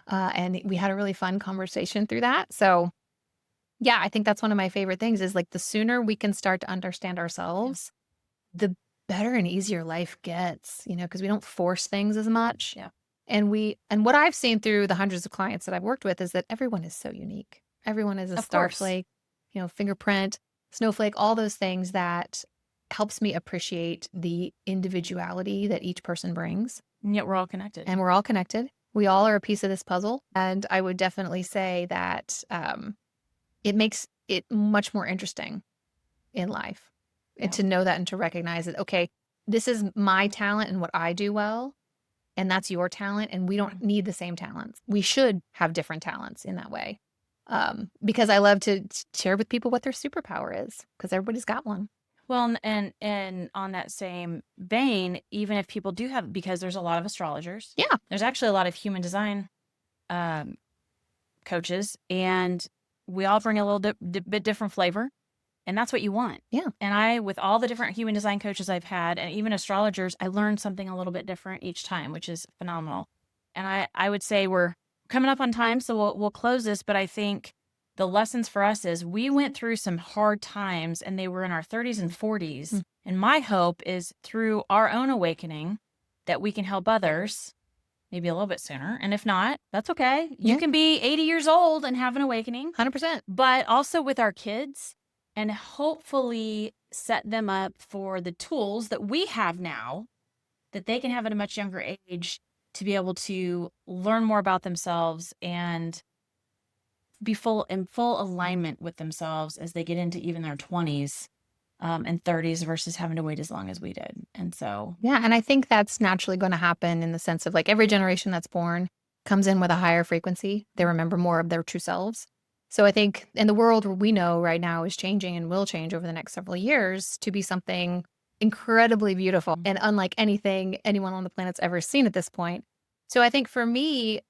and we had a really fun conversation through that. So yeah, I think that's one of my favorite things, is like the sooner we can start to understand ourselves, the better and easier life gets, because we don't force things as much. Yeah. And what I've seen through the hundreds of clients that I've worked with is that everyone is so unique. Everyone is a Of course. starflake, fingerprint, snowflake, all those things that helps me appreciate the individuality that each person brings. And yet we're all connected. And we're all connected. We all are a piece of this puzzle. And I would definitely say that it makes it much more interesting in life. And to know that and to recognize that, okay, this is my talent and what I do well, and that's your talent, and we don't need the same talents. We should have different talents in that way. Because I love to share with people what their superpower is, because everybody's got one. Well, and on that same vein, even if people do have, because there's a lot of astrologers. Yeah. There's actually a lot of human design coaches, and we all bring a little bit different flavor, and that's what you want. Yeah. And with all the different human design coaches I've had, and even astrologers, I learned something a little bit different each time, which is phenomenal. And I would say we're coming up on time, so we'll close this, but I think the lessons for us is we went through some hard times, and they were in our 30s and 40s. And my hope is through our own awakening that we can help others maybe a little bit sooner. And if not, that's okay. You can be 80 years old and have an awakening. 100%. But also with our kids, and hopefully set them up for the tools that we have now that they can have at a much younger age to be able to learn more about themselves and be in full alignment with themselves as they get into even their 20s and 30s versus having to wait as long as we did. And so, yeah. And I think that's naturally going to happen in the sense of like every generation that's born comes in with a higher frequency. They remember more of their true selves. So I think in the world we know right now is changing and will change over the next several years to be something incredibly beautiful and unlike anything anyone on the planet's ever seen at this point. So I think for me,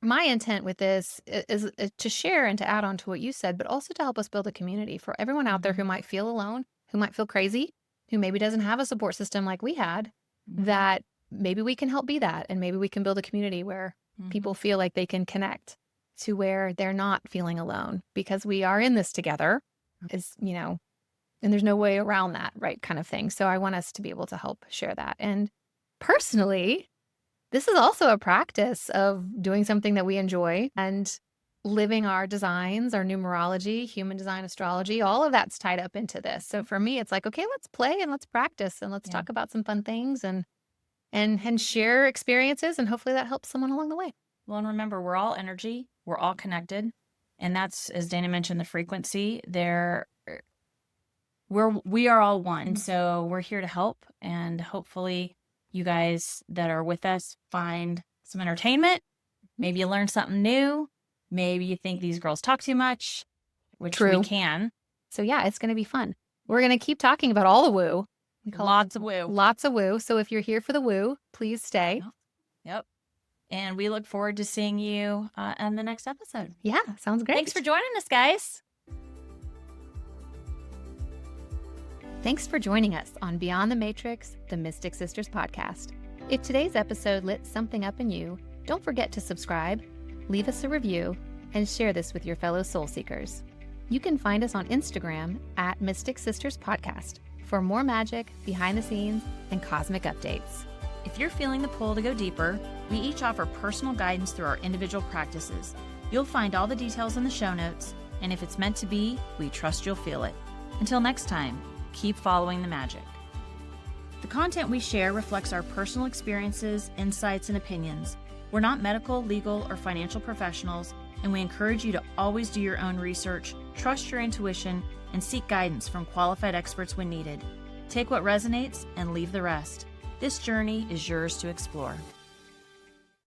my intent with this is to share and to add on to what you said, but also to help us build a community for everyone out there who might feel alone, who might feel crazy, who maybe doesn't have a support system like we had, that maybe we can help be that. And maybe we can build a community where people feel like they can connect to where they're not feeling alone, because we are in this together, and there's no way around that, right, kind of thing. So I want us to be able to help share that. And personally, this is also a practice of doing something that we enjoy and living our designs, our numerology, human design, astrology, all of that's tied up into this. So for me, it's like, okay, let's play and let's practice and let's talk about some fun things and share experiences, and hopefully that helps someone along the way. Well, and remember, we're all energy, we're all connected. And that's, as Dana mentioned, the frequency there. We are all one. So we're here to help. And hopefully you guys that are with us find some entertainment. Maybe you learn something new. Maybe you think these girls talk too much, which we can. So yeah, it's going to be fun. We're going to keep talking about all the woo. We call Lots of woo. Lots of woo. So if you're here for the woo, please stay. Yep. And we look forward to seeing you in the next episode. Yeah, sounds great. Thanks for joining us, guys. Thanks for joining us on Beyond the Matrix, the Mystic Sisters podcast. If today's episode lit something up in you, don't forget to subscribe, leave us a review, and share this with your fellow soul seekers. You can find us on Instagram at Mystic Sisters Podcast for more magic, behind the scenes, and cosmic updates. If you're feeling the pull to go deeper, we each offer personal guidance through our individual practices. You'll find all the details in the show notes, and if it's meant to be, we trust you'll feel it. Until next time, keep following the magic. The content we share reflects our personal experiences, insights, and opinions. We're not medical, legal, or financial professionals, and we encourage you to always do your own research, trust your intuition, and seek guidance from qualified experts when needed. Take what resonates and leave the rest. This journey is yours to explore.